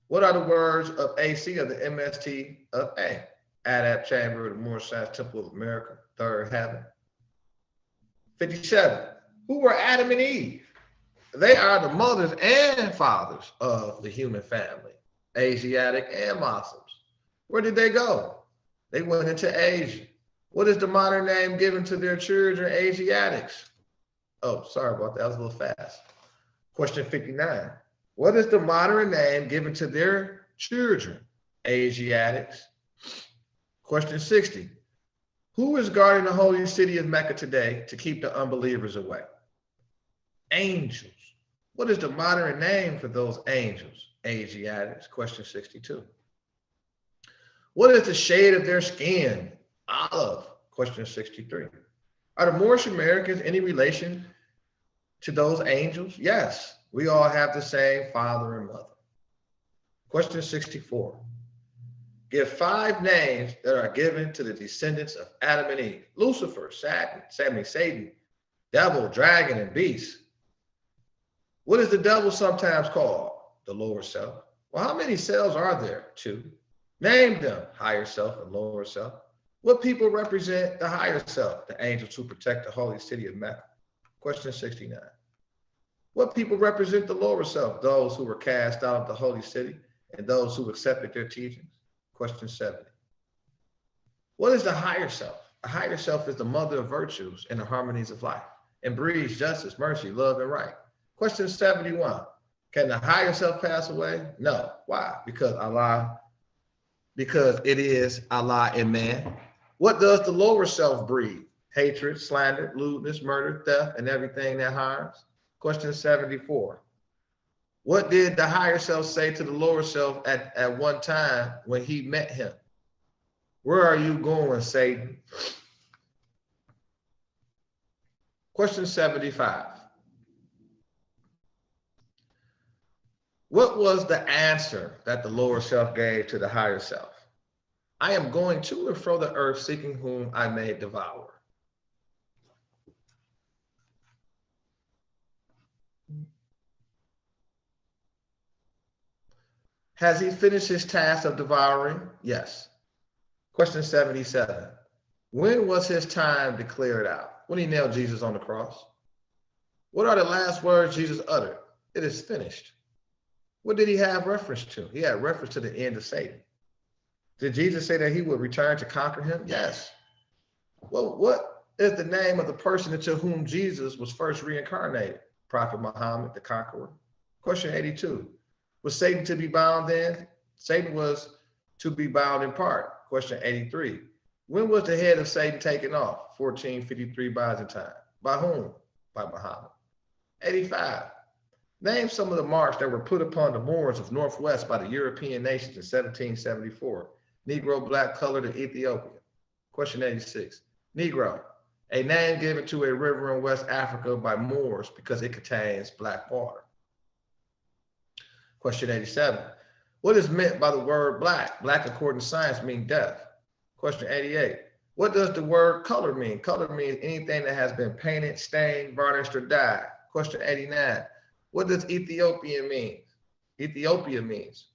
What are the words of AC of the MSTA? Adab Chamber of the Moorish Science Temple of America, third heaven. 57. Who were Adam and Eve? They are the mothers and fathers of the human family, Asiatic and Muslims. Where did they go? They went into Asia. What is the modern name given to their children, Asiatics? Oh, sorry about that. That was a little fast. Question 59. What is the modern name given to their children, Asiatics? Question 60. Who is guarding the holy city of Mecca today to keep the unbelievers away? Angels. What is the modern name for those angels? Asiatics. Question 62. What is the shade of their skin? Olive. Question 63. Are the Moorish Americans any relation to those angels? Yes. We all have the same father and mother. Question 64. Give 5 names that are given to the descendants of Adam and Eve. Lucifer, Satan, devil, dragon, and beast. What is the devil sometimes called? The lower self. Well, how many selves are there? 2. Name them. Higher self and lower self. What people represent the higher self? The angels who protect the holy city of Mecca. Question 69. What people represent the lower self? Those who were cast out of the holy city and those who accepted their teachings. Question 70. What is the higher self? The higher self is the mother of virtues and the harmonies of life and breeds justice, mercy, love, and right. Question 71. Can the higher self pass away? No. Why? Because it is Allah in man. What does the lower self breed? Hatred, slander, lewdness, murder, theft, and everything that harms. Question 74. What did the higher self say to the lower self at one time when he met him? Where are you going, Satan? Question 75. What was the answer that the lower self gave to the higher self? I am going to and fro the earth seeking whom I may devour. Has he finished his task of devouring? Yes. Question 77. When was his time declared out? When he nailed Jesus on the cross. What are the last words Jesus uttered? It is finished. What did he have reference to? He had reference to the end of Satan. Did Jesus say that he would return to conquer him? Yes. Well, what is the name of the person into whom Jesus was first reincarnated? Prophet Muhammad, the conqueror. Question 82. Was Satan to be bound then? Satan was to be bound in part. Question 83. When was the head of Satan taken off? 1453 Byzantine. By whom? By Muhammad. 85. Name some of the marks that were put upon the Moors of Northwest by the European nations in 1774. Negro, black, colored, and Ethiopian. Question 86. Negro, a name given to a river in West Africa by Moors because it contains black water. Question 87. What is meant by the word black? Black, according to science, means death. Question 88. What does the word color mean? Color means anything that has been painted, stained, varnished, or dyed. Question 89. What does Ethiopian mean? Ethiopia means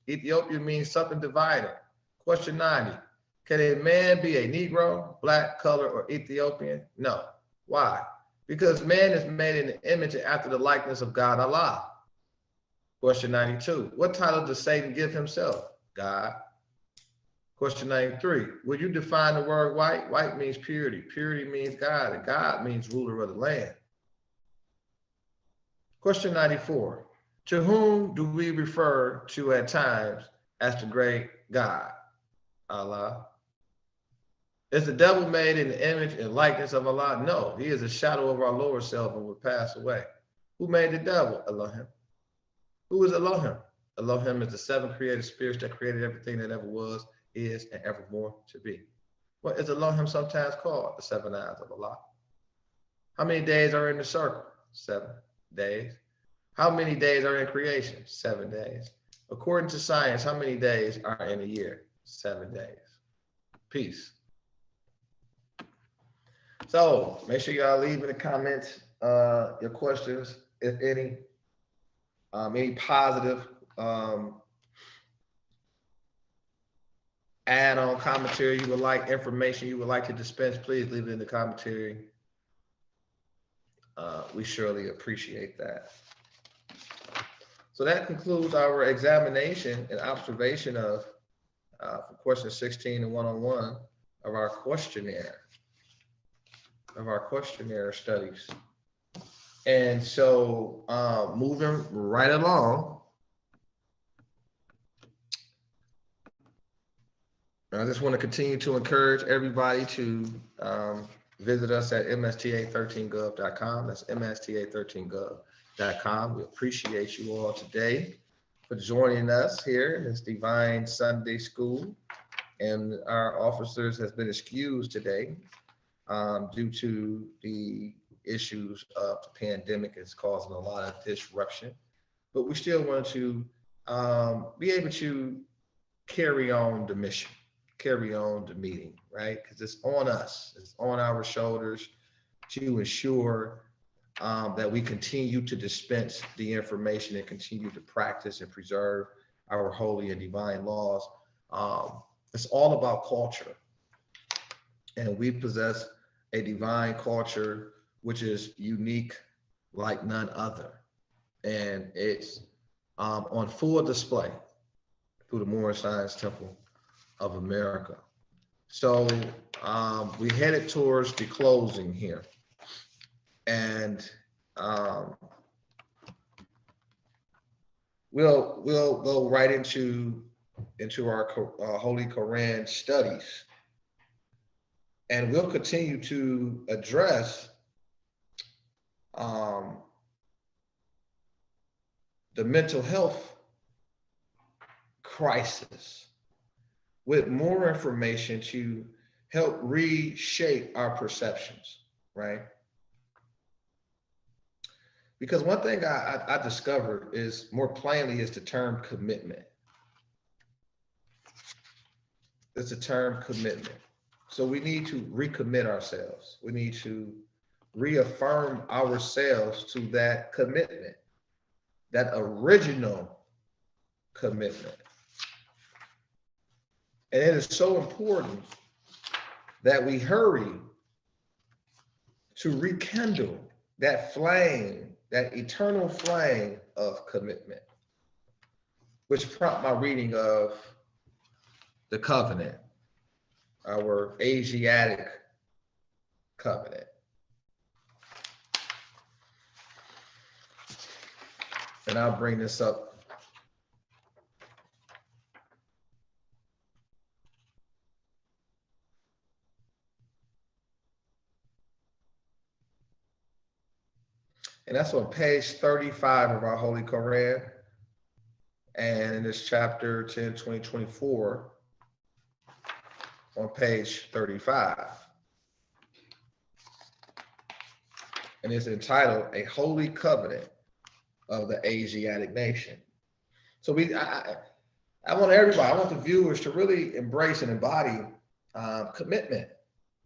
something dividing. Question 90. Can a man be a Negro, black, color, or Ethiopian? No. Why? Because man is made in the image and after the likeness of God Allah. Question 92. What title does Satan give himself? God. Question 93. Will you define the word white? White means purity. Purity means God, and God means ruler of the land. Question 94. To whom do we refer to at times as the great God? Allah. Is the devil made in the image and likeness of Allah? No, he is a shadow of our lower self and will pass away. Who made the devil? Elohim. Who is Elohim? Elohim is the seven created spirits that created everything that ever was, is, and evermore to be. What is Elohim sometimes called? The seven eyes of Allah. How many days are in the circle? 7 days. How many days are in creation? 7 days. According to science, how many days are in a year? 7 days. Peace. So make sure y'all leave in the comments your questions, if any positive add-on commentary you would like, information you would like to dispense, please leave it in the commentary. We surely appreciate that. So that concludes our examination and observation of for question 16 and 101 of our questionnaire studies. And so moving right along, I just want to continue to encourage everybody to visit us at MSTA13gov.com. That's MSTA13gov.com. We appreciate you all today for joining us here in this Divine Sunday School. And our officers has been excused today due to the issues of the pandemic. It's causing a lot of disruption. But we still want to be able to carry on the mission, carry on the meeting, right? Because it's on us, it's on our shoulders to ensure that we continue to dispense the information and continue to practice and preserve our holy and divine laws. It's all about culture. And we possess a divine culture which is unique like none other. And it's on full display through the Moorish Science Temple of America. So we headed towards the closing here. And we'll go right into our Holy Quran studies. And we'll continue to address the mental health crisis with more information to help reshape our perceptions, right? Because one thing I discovered is more plainly is the term commitment. It's a term commitment. So we need to recommit ourselves. We need to reaffirm ourselves to that commitment, that original commitment. And it is so important that we hurry to rekindle that flame, that eternal flame of commitment, which prompt my reading of the covenant, our Asiatic covenant. And I'll bring this up. And that's on page 35 of our Holy Quran. And in this chapter 10, 20, 24, on page 35. And it's entitled A Holy Covenant of the Asiatic Nation. So I want everybody, I want the viewers to really embrace and embody commitment,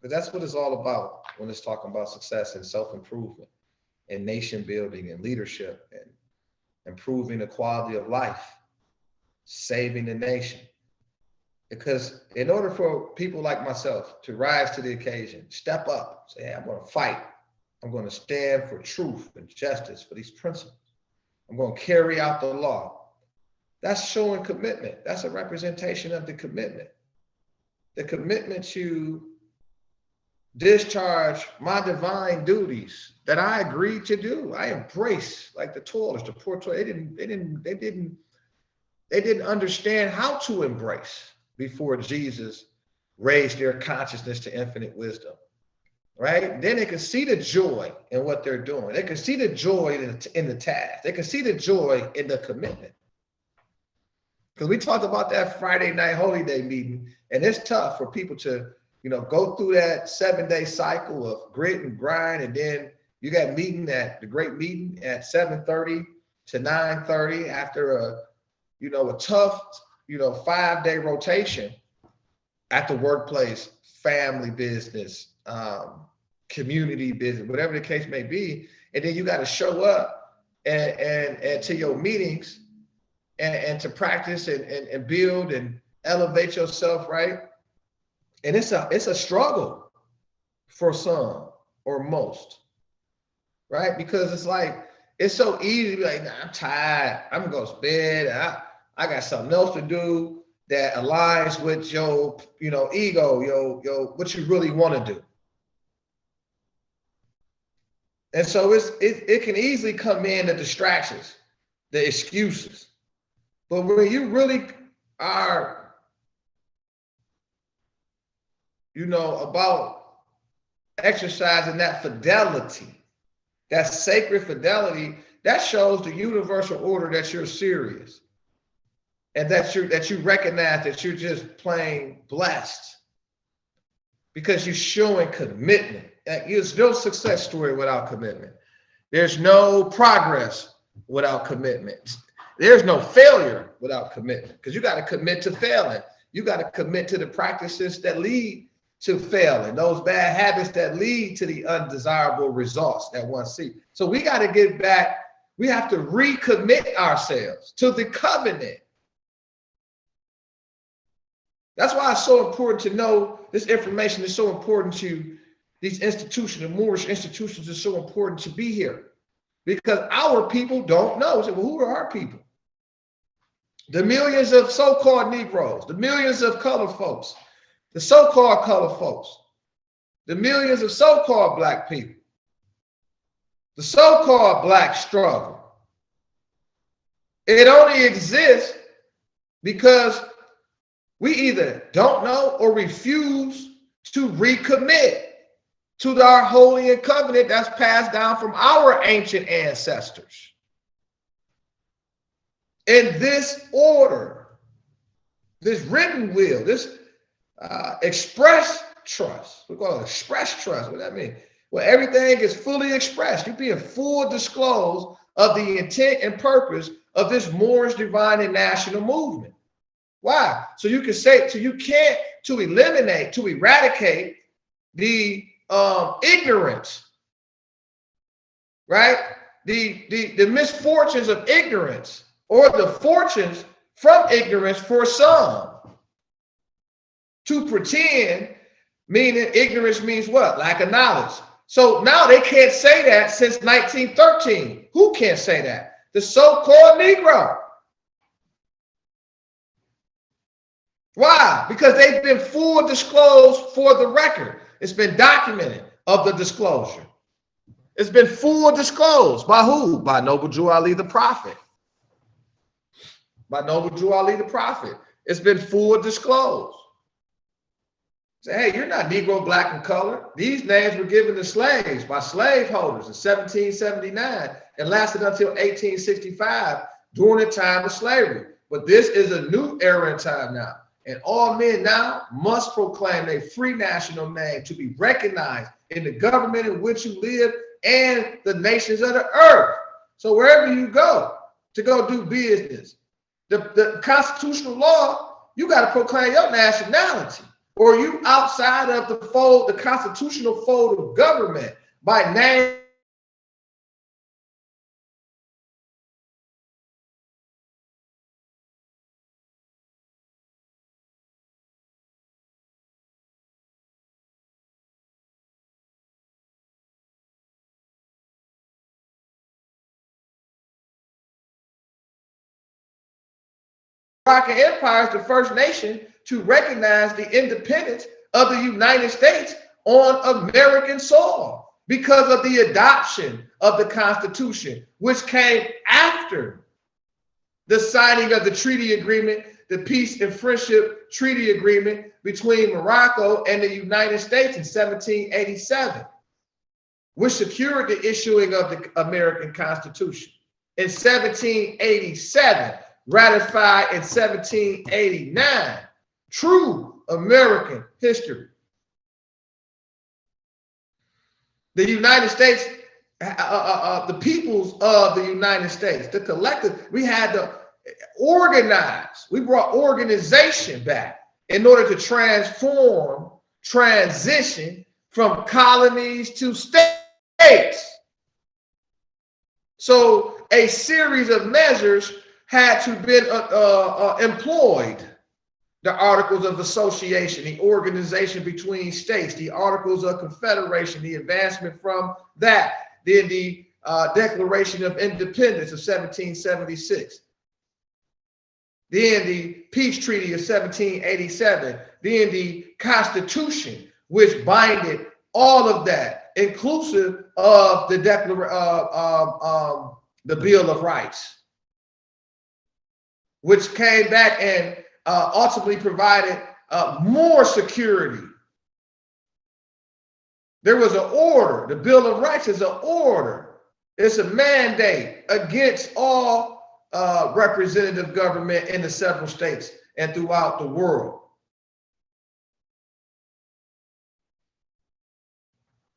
because that's what it's all about when it's talking about success and self-improvement and nation building and leadership and improving the quality of life, saving the nation. Because in order for people like myself to rise to the occasion, step up, say, hey, I'm going to fight. I'm going to stand for truth and justice for these principles. I'm going to carry out the law. That's showing commitment. That's a representation of the commitment. The commitment to discharge my divine duties that I agreed to do. I embrace, like the toilers, the poor toilers. They didn't understand how to embrace before Jesus raised their consciousness to infinite wisdom, right? Then they could see the joy in what they're doing. They could see the joy in the task. They could see the joy in the commitment. Because we talked about that Friday night Holy Day meeting, and it's tough for people to, go through that 7-day cycle of grit and grind, and then you got the great meeting at 7:30 to 9:30 after a tough 5-day rotation at the workplace, family business, community business, whatever the case may be. And then you got to show up and to your meetings and to practice and build and elevate yourself, right? And it's a struggle for some or most, right? Because it's like, it's so easy to be like, nah, I'm tired. I'm gonna go to bed. I got something else to do that aligns with your, ego, your what you really want to do. And so it can easily come in the distractions, the excuses. But when you really are, about exercising that fidelity, that sacred fidelity, that shows the universal order that you're serious. And that you recognize that you're just plain blessed because you're showing commitment. There's no success story without commitment. There's no progress without commitment. There's no failure without commitment, because you got to commit to failing. You got to commit to the practices that lead to failing, those bad habits that lead to the undesirable results that one sees. So we got to get back. We have to recommit ourselves to the covenant. That's why it's so important to know this information is so important to these institutions, the Moorish institutions are so important to be here, because our people don't know. So, well, who are our people? The millions of so-called Negroes, the millions of colored folks, the so-called colored folks, the millions of so-called Black people, the so-called Black struggle. It only exists because we either don't know or refuse to recommit to our holy and covenant that's passed down from our ancient ancestors. in this order, this written will, this express trust. We call it express trust. What does that mean? Well, everything is fully expressed. You be in full disclose of the intent and purpose of this Moorish divine and national movement. Why? So you can say, so you can't, to eliminate, to eradicate the ignorance, right? The misfortunes of ignorance, or the fortunes from ignorance for some. To pretend, meaning ignorance means what? Lack of knowledge. So now they can't say that since 1913. Who can't say that? The so-called Negro. Why? Because they've been full disclosed for the record. It's been documented of the disclosure. It's been full disclosed by who? By Noble Drew Ali the Prophet. By Noble Drew Ali the Prophet. It's been full disclosed. Say, hey, you're not Negro, black, and color. These names were given to slaves by slaveholders in 1779 and lasted until 1865 during the time of slavery. But this is a new era in time now. And all men now must proclaim their free national name to be recognized in the government in which you live and the nations of the earth. So wherever you go to go do business, the constitutional law, you got to proclaim your nationality. Or you outside of the fold, the constitutional fold of government by name. Moroccan Empire is the first nation to recognize the independence of the United States on American soil because of the adoption of the Constitution, which came after the signing of the treaty agreement, the Peace and Friendship Treaty Agreement between Morocco and the United States in 1787, which secured the issuing of the American Constitution. In 1787, ratified in 1789. True American history. The United States, the peoples of the United States, the collective, we had to organize. We brought organization back in order to transition from colonies to states. So a series of measures had to be employed. The Articles of Association, the organization between states, the Articles of Confederation, the advancement from that, then the Declaration of Independence of 1776, then the Peace Treaty of 1787, then the Constitution, which binded all of that, inclusive of the Bill of Rights, which came back and ultimately provided more security. There was an order. The Bill of Rights is an order. It's a mandate against all representative government in the several states and throughout the world.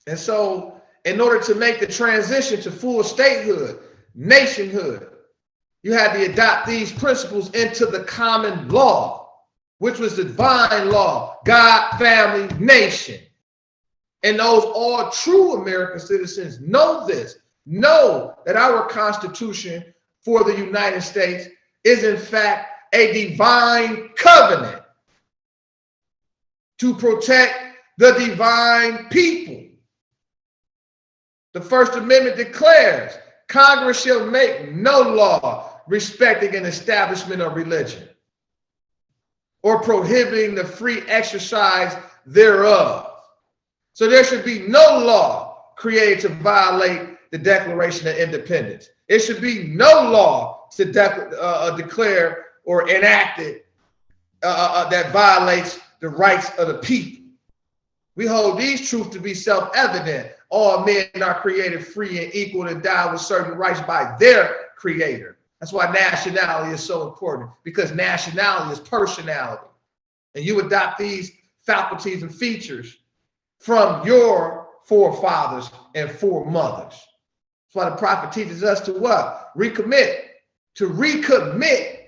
And so in order to make the transition to full statehood, nationhood, you had to adopt these principles into the common law, which was the divine law, God, family, nation. And those all true American citizens know this, know that our Constitution for the United States is in fact a divine covenant to protect the divine people. The First Amendment declares, Congress shall make no law respecting an establishment of religion or prohibiting the free exercise thereof. So there should be no law created to violate the Declaration of Independence. It should be no law to declare or enact it that violates the rights of the people. We hold these truths to be self-evident. All men are created free and equal to die with certain rights by their creator. That's why nationality is so important, because nationality is personality. And you adopt these faculties and features from your forefathers and foremothers. That's why the prophet teaches us to what? Recommit. To recommit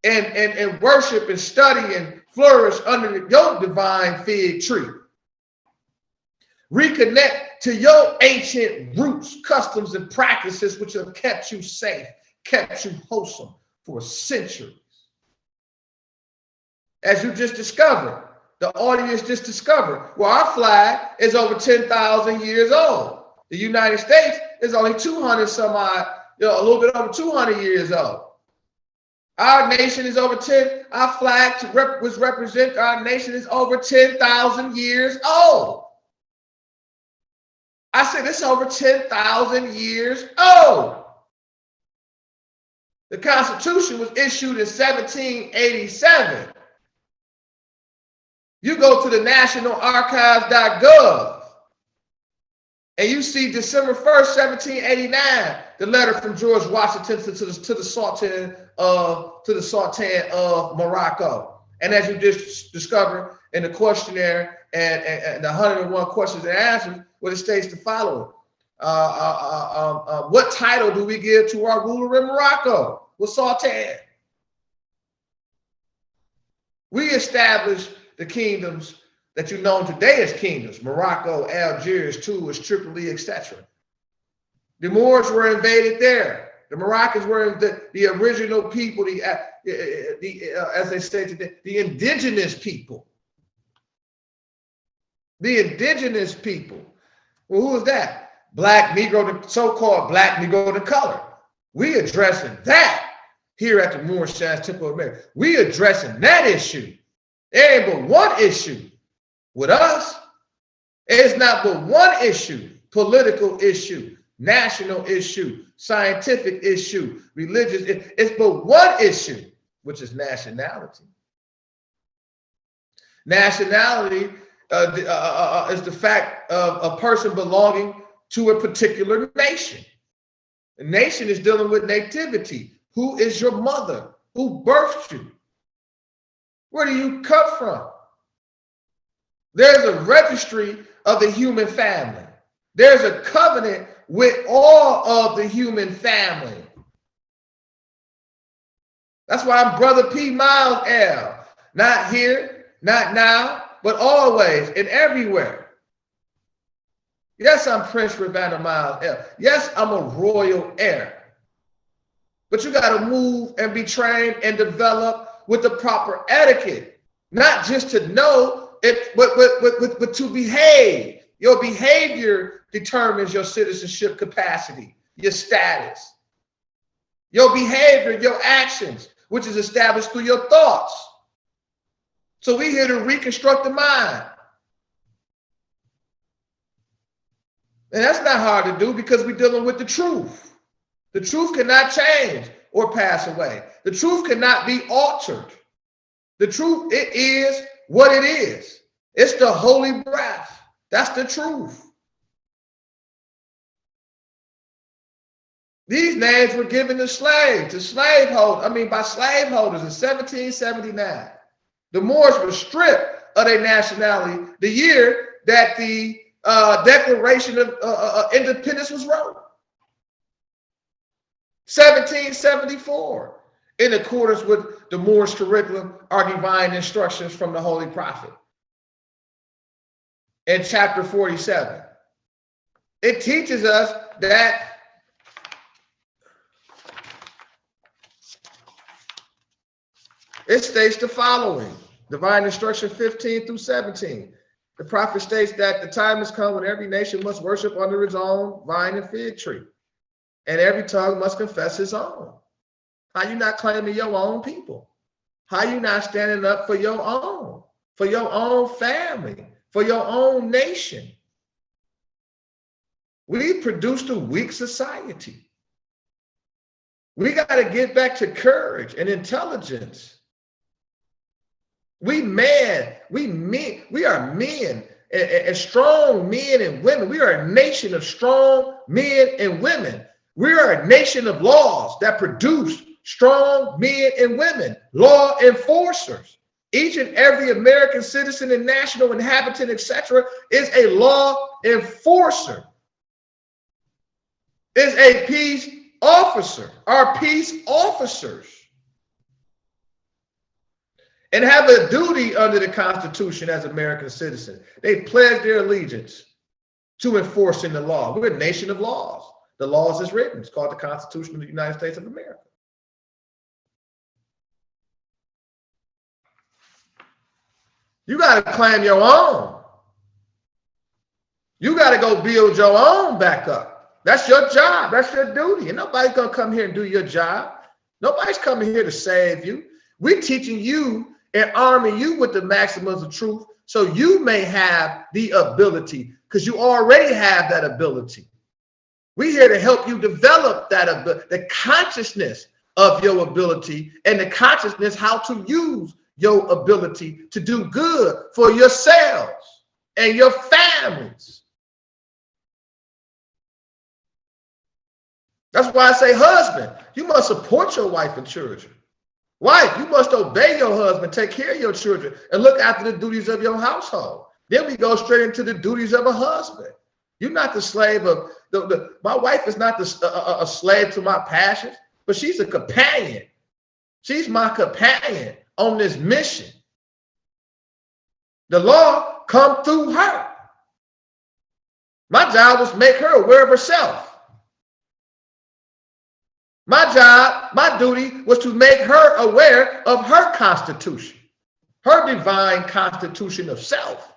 and worship and study and flourish under your divine fig tree. Reconnect to your ancient roots, customs, and practices which have kept you safe, kept you wholesome for centuries. As you just discovered, the audience just discovered, well, our flag is over 10,000 years old. The United States is only 200 some odd, a little bit over 200 years old. Our nation is over 10, our flag was represent our nation is over 10,000 years old. I said it's over 10,000 years old. The Constitution was issued in 1787. You go to the nationalarchives.gov and you see December 1st, 1789, the letter from George Washington to the Sultan of Morocco. And as you just discovered in the questionnaire and the 101 questions and answers, what it states the following. What title do we give to our ruler in Morocco? Well, Sultan. We established the kingdoms that you know today as kingdoms: Morocco, Algiers, Tunis, Tripoli, etc. The Moors were invaded there. The Moroccans were the original people, as they say today, the indigenous people. The indigenous people. Well, who is that? Black Negro, the so-called Black Negro the color. We addressing that here at the Moorish Temple of Mary. We addressing that issue. There ain't but one issue with us. It's not but one issue: political issue, national issue, scientific issue, religious. It's but one issue, which is nationality. Nationality is the fact of a person belonging to a particular nation. A nation is dealing with nativity. Who is your mother? Who birthed you? Where do you come from? There's a registry of the human family. There's a covenant with all of the human family. That's why I'm Brother P. Miles L. Not here, not now, but always and everywhere. Yes, I'm Prince Ravanna Miles L. Yes, I'm a royal heir. But you got to move and be trained and develop with the proper etiquette, not just to know it, but to behave. Your behavior determines your citizenship capacity, your status. Your behavior, your actions, which is established through your thoughts. So we're here to reconstruct the mind. And that's not hard to do because we're dealing with the truth. The truth cannot change or pass away. The truth cannot be altered. The truth, it is what it is. It's the holy breath. That's the truth. These names were given to slaveholders, by slaveholders in 1779. The Moors were stripped of their nationality the year that the Declaration of Independence was wrote. 1774, in accordance with the Moorish curriculum, are divine instructions from the Holy Prophet. In chapter 47, it teaches us that it states the following, divine instruction 15 through 17. The prophet states that the time has come when every nation must worship under its own vine and fig tree, and every tongue must confess his own. How you not claiming your own people? How you not standing up for your own family, for your own nation? We produced a weak society. We got to get back to courage and intelligence. We are men and strong men and women. We are a nation of strong men and women We are a nation of laws that produce strong men and women, law enforcers. Each and every American citizen and national inhabitant, etc., is a law enforcer, is a peace officer, are peace officers, and have a duty under the Constitution as American citizens. They pledge their allegiance to enforcing the law. We're a nation of laws. The laws is written. It's called the Constitution of the United States of America. You got to claim your own. You got to go build your own back up. That's your job. That's your duty. And nobody's going to come here and do your job. Nobody's coming here to save you. We're teaching you and arming you with the maxims of truth so you may have the ability, because you already have that ability. We're here to help you develop that ability, the consciousness of your ability, and the consciousness how to use your ability to do good for yourselves and your families. That's why I say, husband, you must support your wife and children. Wife, you must obey your husband, take care of your children, and look after the duties of your household. Then we go straight into the duties of a husband. You're not the slave of my wife is not a slave to my passions, but she's a companion. She's my companion on this mission. The law come through her. My job was to make her aware of herself. My job, my duty was to make her aware of her constitution, her divine constitution of self,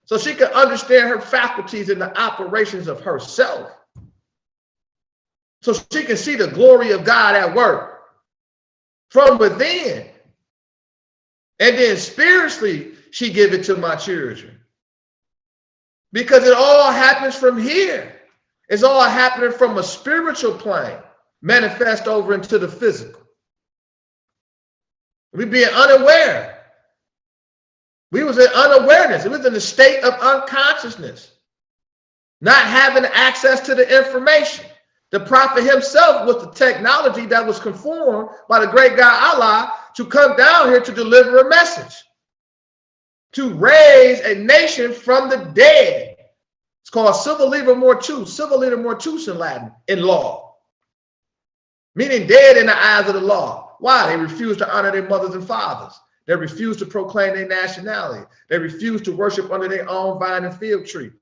so she can understand her faculties and the operations of herself, so she can see the glory of God at work from within. And then spiritually, she give it to my children. Because it all happens from here. It's all happening from a spiritual plane, manifest over into the physical. We being unaware. We was in unawareness. It was in a state of unconsciousness, not having access to the information. The prophet himself was the technology that was conformed by the great God Allah to come down here to deliver a message, to raise a nation from the dead. It's called civil liber mortuus in Latin, in law, meaning dead in the eyes of the law. Why? They refuse to honor their mothers and fathers. They refuse to proclaim their nationality. They refuse to worship under their own vine and fig tree.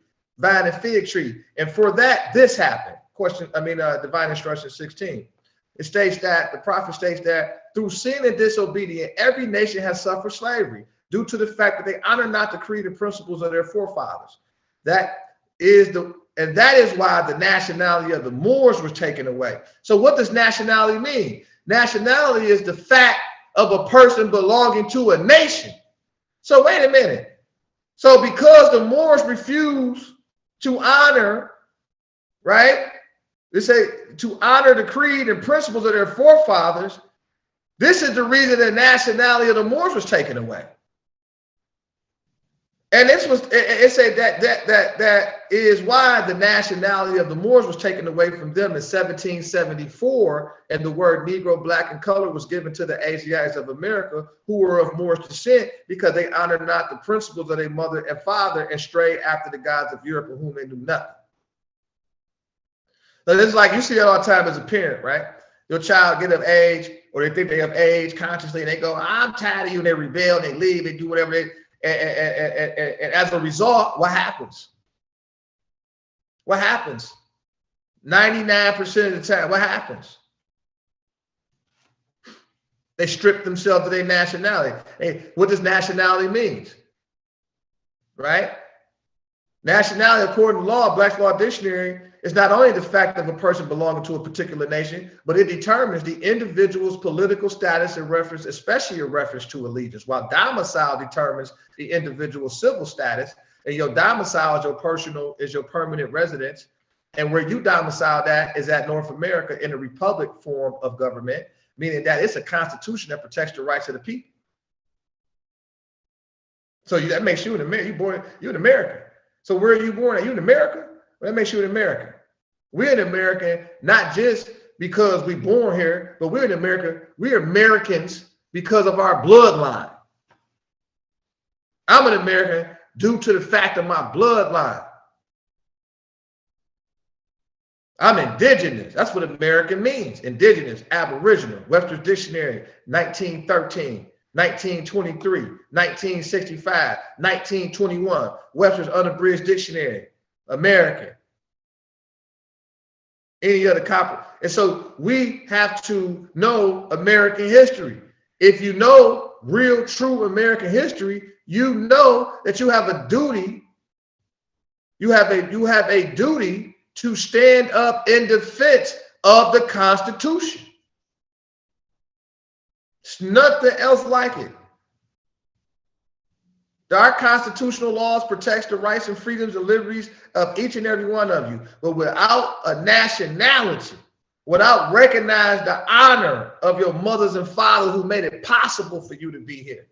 And for that, this happened. Divine Instruction 16. It states that, the prophet states that through sin and disobedience, every nation has suffered slavery due to the fact that they honor not the creed and principles of their forefathers. That is why the nationality of the Moors was taken away. So what does nationality mean? Nationality is the fact of a person belonging to a nation. So wait a minute. So because the Moors refuse to honor, right? They say to honor the creed and principles of their forefathers. This is the reason the nationality of the Moors was taken away. And it said that is why the nationality of the Moors was taken away from them in 1774, and the word Negro, black, and color was given to the Asiatics of America who were of Moorish descent, because they honored not the principles of their mother and father and strayed after the gods of Europe, of whom they knew nothing. So it's like you see it all the time as a parent, right? Your child get of age, or they think they have age consciously, and they go, I'm tired of you, and they rebel, and they leave, they do whatever they. And as a result, what happens? What happens? 99% of the time, what happens? They strip themselves of their nationality. What does nationality mean? Right? Nationality, according to law, Black's Law Dictionary, is not only the fact of a person belonging to a particular nation, but it determines the individual's political status in reference, especially in reference to allegiance, while domicile determines the individual's civil status. And your domicile is your permanent residence. And where you domicile that is at North America in a republic form of government, meaning that it's a constitution that protects the rights of the people. So that makes you an American. You're in America. So where are you born? Are you in America? Well, that makes you an American. We're an American, not just because we're born here, but we're in America. We're Americans because of our bloodline. I'm an American due to the fact of my bloodline. I'm indigenous. That's what American means. Indigenous, Aboriginal, Webster's Dictionary, 1913, 1923, 1965, 1921, Webster's Unabridged Dictionary, American. Any other copy. And so we have to know American history. If you know real, true American history, you know that you have a duty. You have a duty to stand up in defense of the Constitution. It's nothing else like it. Our constitutional laws protects the rights and freedoms and liberties of each and every one of you. But without a nationality, without recognizing the honor of your mothers and fathers who made it possible for you to be here,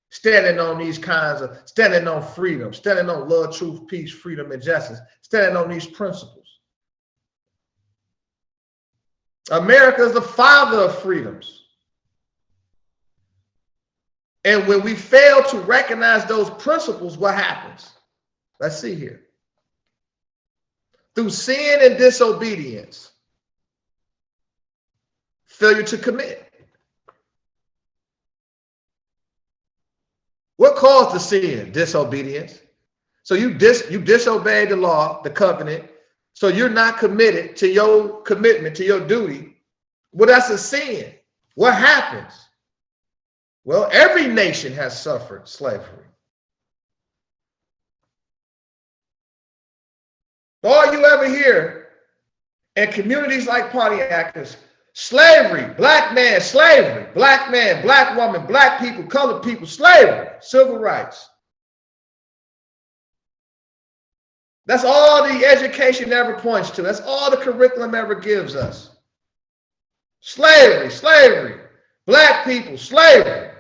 standing on these kinds of, standing on freedom, standing on love, truth, peace, freedom, and justice, standing on these principles. America is the father of freedoms. And when we fail to recognize those principles, what happens? Let's see here. Through sin and disobedience, failure to commit. What caused the sin? Disobedience. So you disobeyed the law, the covenant. So you're not committed to your commitment, to your duty. Well, that's a sin. What happens? Well, every nation has suffered slavery. All you ever hear in communities like Pontiac is slavery, black man, slavery, black man, black woman, black people, colored people, slavery, civil rights. That's all the education ever points to. That's all the curriculum ever gives us. Slavery, slavery, black people, slavery.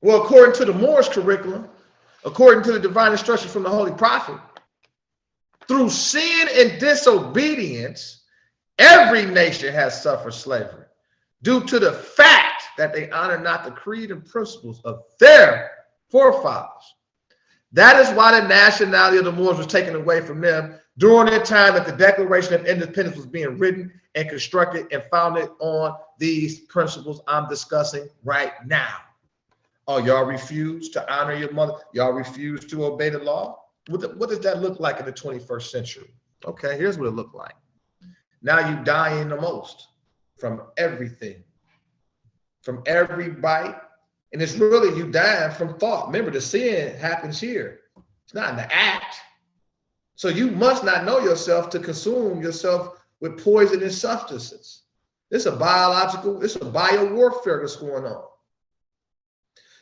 Well, according to the Moorish curriculum, according to the divine instruction from the Holy Prophet, through sin and disobedience, every nation has suffered slavery due to the fact that they honor not the creed and principles of their forefathers. That is why the nationality of the Moors was taken away from them during the time that the Declaration of Independence was being written and constructed and founded on these principles I'm discussing right now. Oh, y'all refuse to honor your mother? Y'all refuse to obey the law? What does that look like in the 21st century? Okay, here's what it looked like. Now you dying the most from everything, from every bite. And it's really you dying from thought. Remember, the sin happens here. It's not in the act. So you must not know yourself to consume yourself with poisonous substances. It's a biological, it's a bio warfare that's going on.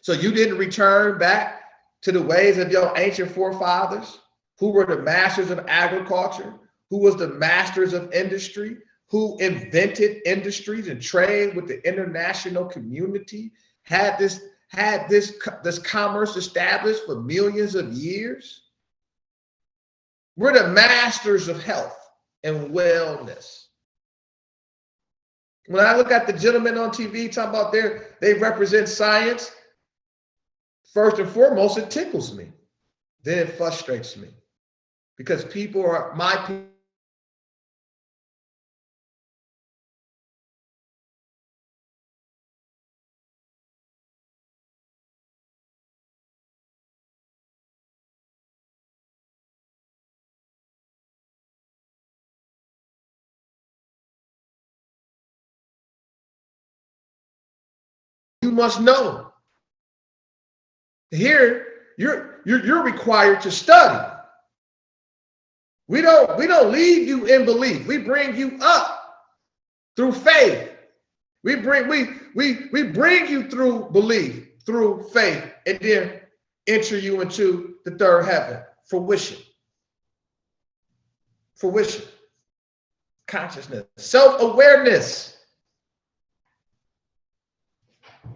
So you didn't return back to the ways of your ancient forefathers who were the masters of agriculture, who was the masters of industry, who invented industries and trade with the international community, had this commerce established for millions of years. We're the masters of health and wellness. When I look at the gentlemen on TV talking about they represent science, first and foremost, it tickles me. Then it frustrates me because people are my people. You must know. Here, you're required to study. We don't leave you in belief. We bring you up through faith. We bring you through belief, through faith, and then enter you into the third heaven, fruition, consciousness, self-awareness.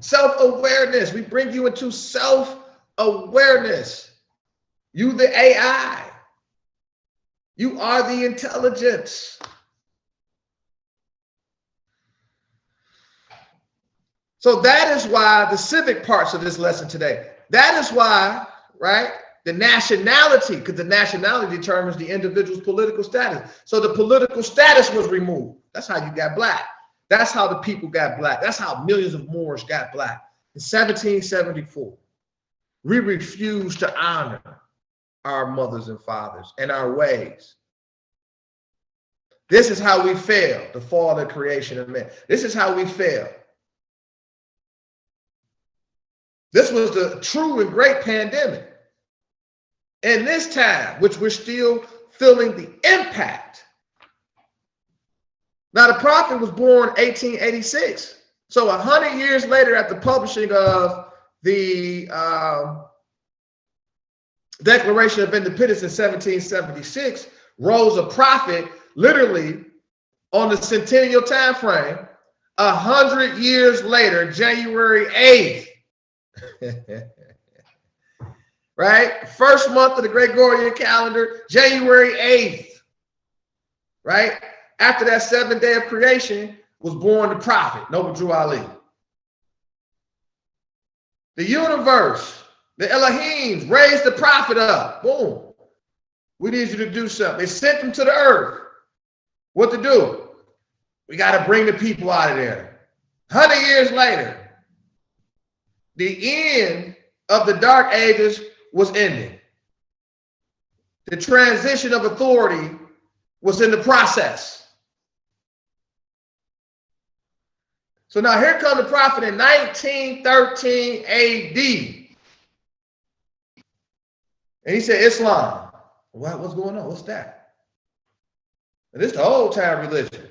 Self-awareness. We bring you into self-awareness. You the AI. You are the intelligence. So that is why the civic parts of this lesson today, that is why, right, the nationality, because the nationality determines the individual's political status. So the political status was removed. That's how you got black. That's how the people got black. That's how millions of Moors got black. In 1774, we refused to honor our mothers and fathers and our ways. This is how we failed, the fall and creation of man. This is how we failed. This was the true and great pandemic. And this time, which we're still feeling the impact. Now, the prophet was born 1886. So 100 years later, at the publishing of the Declaration of Independence in 1776, rose a prophet literally on the centennial time frame, 100 years later, January 8th. Right? First month of the Gregorian calendar, January 8th. Right? After that 7th day of creation was born the prophet, Noble Drew Ali. The universe, the Elohims raised the prophet up. Boom. We need you to do something. They sent him to the earth. What to do? We got to bring the people out of there. 100 years later, the end of the dark ages was ending. The transition of authority was in the process. So now here comes the prophet in 1913 AD. And he said, Islam. What's going on? What's that? And this is the old time religion.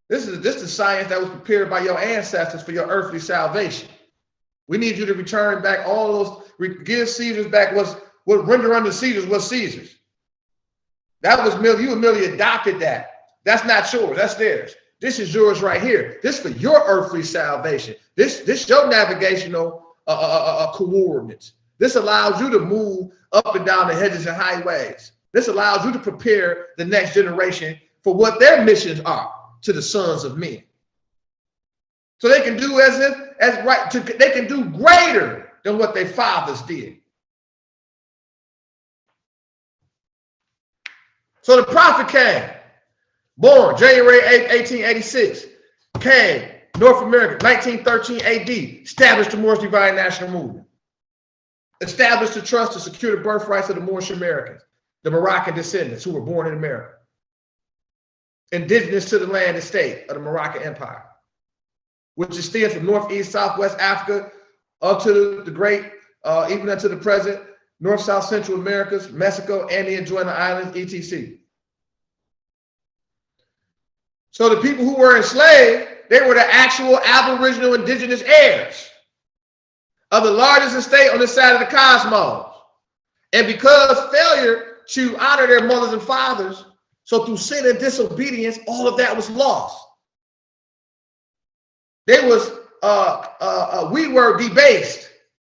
This is the science that was prepared by your ancestors for your earthly salvation. We need you to return back all those, give Caesars back what render unto Caesars was Caesar's. That was merely, you merely adopted that. That's not yours, that's theirs. This is yours right here. This for your earthly salvation. This your navigational coordinates. This allows you to move up and down the hedges and highways. This allows you to prepare the next generation for what their missions are to the sons of men. So they can do they can do greater than what their fathers did. So the prophet came, born January 8, 1886, came, North America, 1913 AD, established the Moorish Divine National Movement, established the trust to secure the birthrights of the Moorish Americans, the Moroccan descendants who were born in America, indigenous to the land and state of the Moroccan Empire, which extends from northeast, southwest Africa up to the great, even unto the present, North, South, Central Americas, Mexico, and the adjoining islands, etc. So the people who were enslaved, they were the actual aboriginal indigenous heirs of the largest estate on this side of the cosmos. And because failure to honor their mothers and fathers, so through sin and disobedience, all of that was lost. We were debased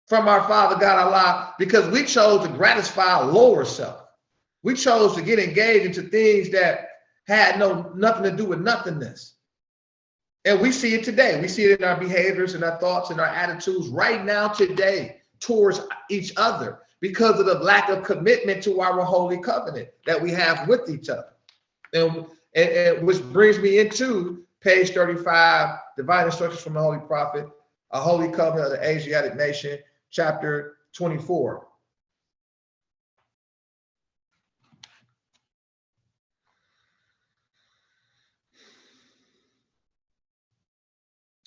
from our Father God Allah because we chose to gratify our lower self. We chose to get engaged into things that had nothing to do with nothingness. And we see it today. We see it in our behaviors and our thoughts and our attitudes right now today towards each other because of the lack of commitment to our holy covenant that we have with each other. And which brings me into page 35, Divine Instructions from the Holy Prophet, a Holy Covenant of the Asiatic Nation, chapter 24.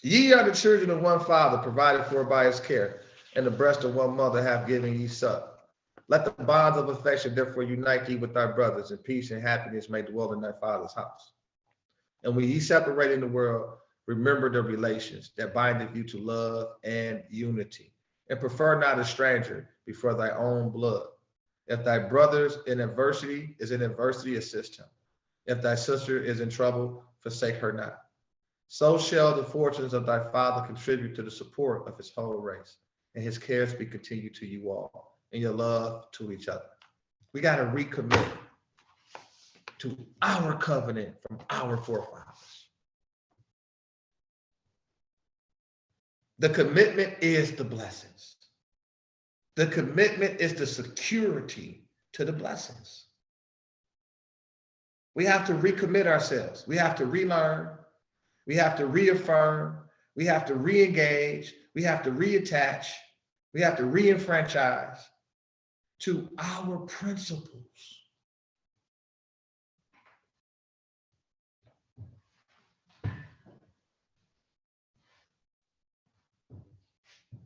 Ye are the children of one father, provided for by his care, and the breast of one mother have given ye suck. Let the bonds of affection therefore unite thee with thy brothers, and peace and happiness may dwell in thy father's house. And when ye separate in the world, remember the relations that bindeth you to love and unity, and prefer not a stranger before thy own blood. If thy brother is in adversity, assist him. If thy sister is in trouble, forsake her not. So shall the fortunes of thy father contribute to the support of his whole race, and his cares be continued to you all, and your love to each other. We got to recommit. to our covenant from our forefathers. The commitment is the blessings. The commitment is the security to the blessings. We have to recommit ourselves. We have to relearn. We have to reaffirm. We have to re-engage. We have to reattach. We have to re-enfranchise to our principles.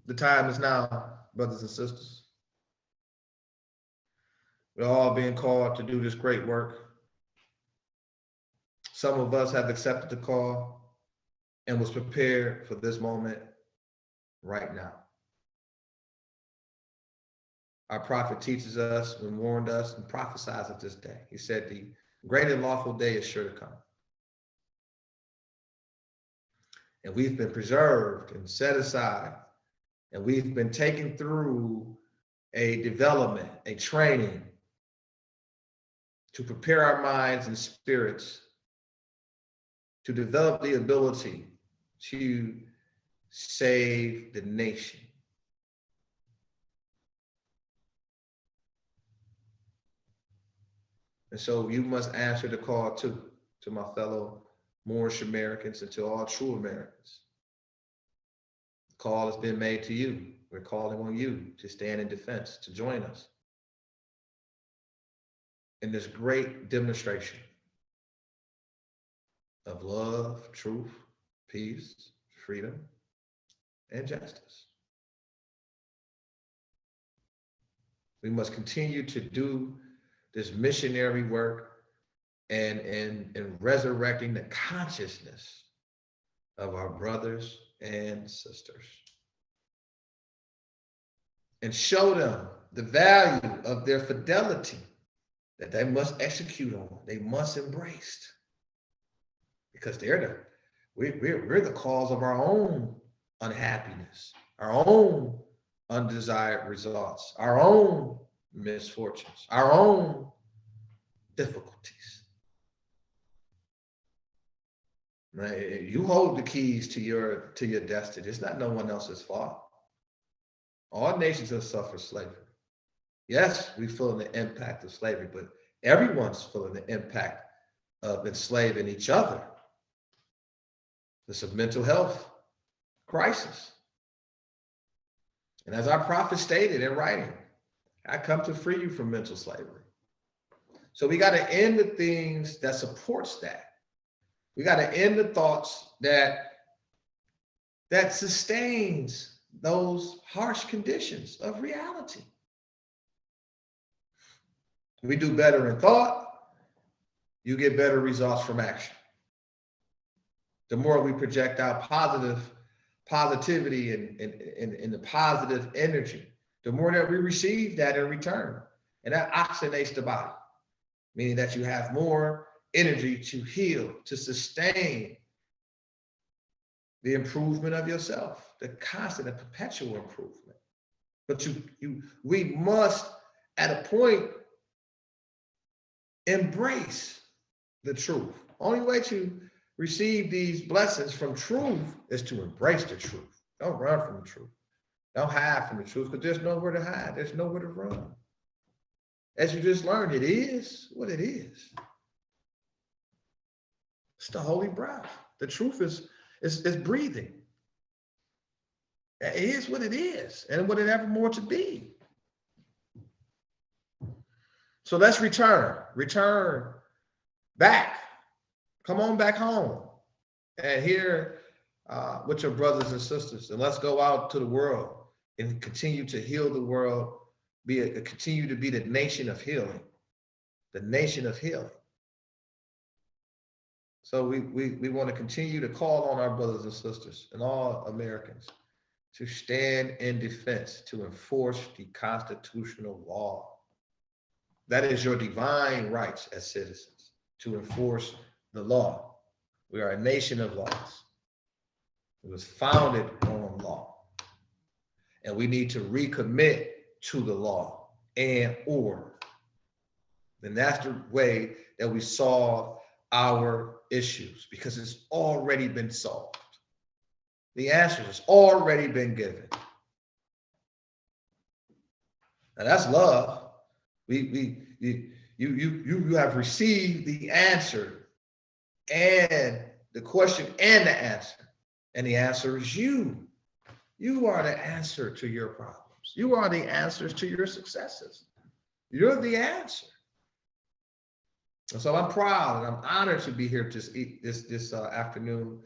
The time is now, brothers and sisters. We're all being called to do this great work. Some of us have accepted the call and was prepared for this moment right now. Our prophet teaches us and warned us and prophesies of this day. He said the great and lawful day is sure to come. And we've been preserved and set aside, and we've been taken through a development, a training to prepare our minds and spirits to develop the ability to save the nation. And so you must answer the call to my fellow Moorish Americans and to all true Americans. The call has been made to you. We're calling on you to stand in defense, to join us in this great demonstration of love, truth, peace, freedom, and justice. We must continue to do this missionary work and resurrecting the consciousness of our brothers and sisters, and show them the value of their fidelity that they must execute on, they must embrace, because we're the cause of our own unhappiness, our own undesired results, our own misfortunes, our own difficulties. You hold the keys to your destiny. It's not no one else's fault. All nations have suffered slavery. Yes, we feel the impact of slavery, but everyone's feeling the impact of enslaving each other. It's a mental health crisis. And as our prophet stated in writing, I come to free you from mental slavery. So we got to end the things that supports that. We got to end the thoughts that sustains those harsh conditions of reality. We do better in thought, you get better results from action. The more we project out positivity and the positive energy, the more that we receive that in return. And that oxygenates the body, meaning that you have more energy to heal, to sustain the improvement of yourself, the constant and perpetual improvement. But we must, at a point, embrace the truth. Only way to receive these blessings from truth is to embrace the truth. Don't run from the truth. Don't hide from the truth, because there's nowhere to hide. There's nowhere to run. As you just learned, it is what it is. It's the holy breath. The truth is breathing. It is what it is, and what it ever more to be. So let's return back. Come on back home and here with your brothers and sisters, and let's go out to the world and continue to heal the world, continue to be the nation of healing, the nation of healing. So we want to continue to call on our brothers and sisters and all Americans to stand in defense, to enforce the constitutional law. That is your divine rights as citizens, to enforce the law. We are a nation of laws. It was founded on law. And we need to recommit to the law and order. And that's the way that we solve our issues, because it's already been solved. The answer has already been given. And that's love. You have received the answer and the question and the answer. And the answer is you. You are the answer to your problems. You are the answers to your successes. You're the answer. And so I'm proud and I'm honored to be here this afternoon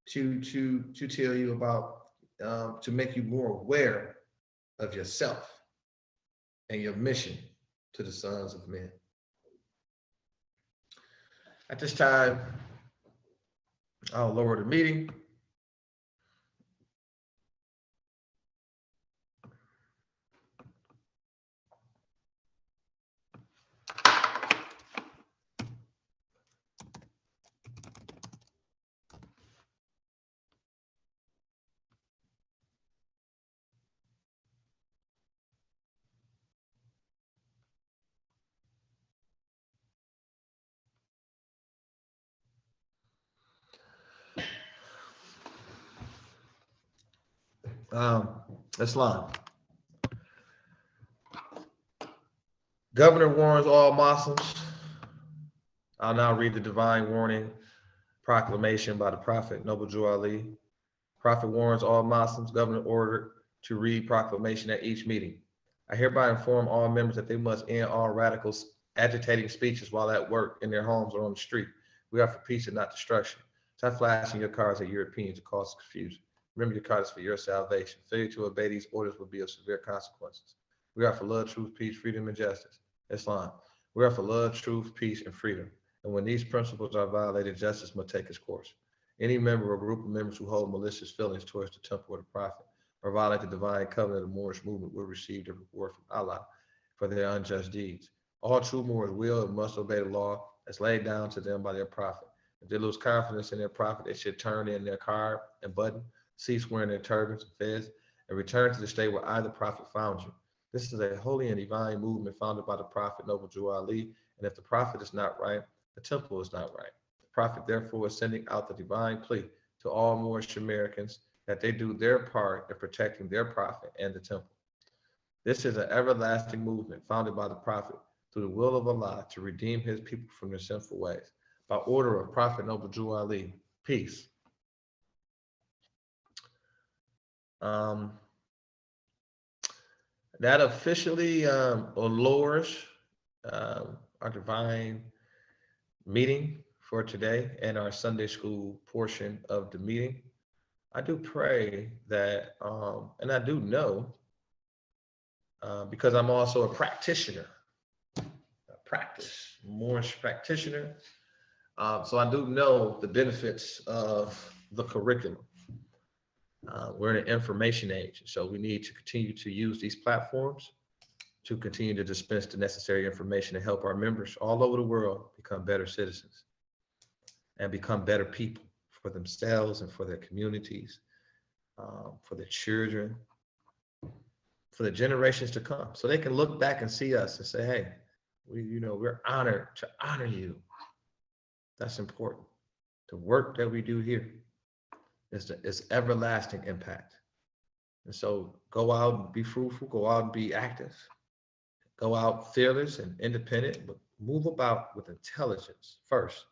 to tell you about to make you more aware of yourself and your mission to the sons of men. At this time, I'll lower the meeting. Islam. Governor warns all Muslims. I'll now read the divine warning proclamation by the Prophet Noble Jew Ali. Prophet warns all Muslims. Governor ordered to read proclamation at each meeting. I hereby inform all members that they must end all radical agitating speeches while at work, in their homes, or on the street. We are for peace and not destruction. Stop flashing your cards at Europeans to cause confusion. Remember, your card is for your salvation. Failure to obey these orders will be of severe consequences. We are for love, truth, peace, freedom, and justice. Islam. We are for love, truth, peace, and freedom. And when these principles are violated, justice must take its course. Any member or group of members who hold malicious feelings towards the temple of the Prophet or violate the divine covenant of the Moorish movement will receive the reward from Allah for their unjust deeds. All true Moors will and must obey the law as laid down to them by their Prophet. If they lose confidence in their Prophet, they should turn in their card and button, cease wearing their turbans and fez, and return to the state where I, the Prophet, found you. This is a holy and divine movement founded by the Prophet Noble Jew Ali, and if the Prophet is not right, the temple is not right. The Prophet therefore is sending out the divine plea to all Moorish Americans that they do their part in protecting their Prophet and the temple. This is an everlasting movement founded by the Prophet through the will of Allah to redeem his people from their sinful ways. By order of Prophet Noble Jew Ali, peace. That officially allures our divine meeting for today and our Sunday school portion of the meeting. I do pray that, and I do know, because I'm also a practitioner, Moorish practitioner. So I do know the benefits of the curriculum. We're in an information age, so we need to continue to use these platforms to continue to dispense the necessary information to help our members all over the world become better citizens and become better people for themselves and for their communities, for their children, for the generations to come. So they can look back and see us and say, hey, we're honored to honor you. That's important. The work that we do here is everlasting impact. And so go out and be fruitful, go out and be active, go out fearless and independent, but move about with intelligence first.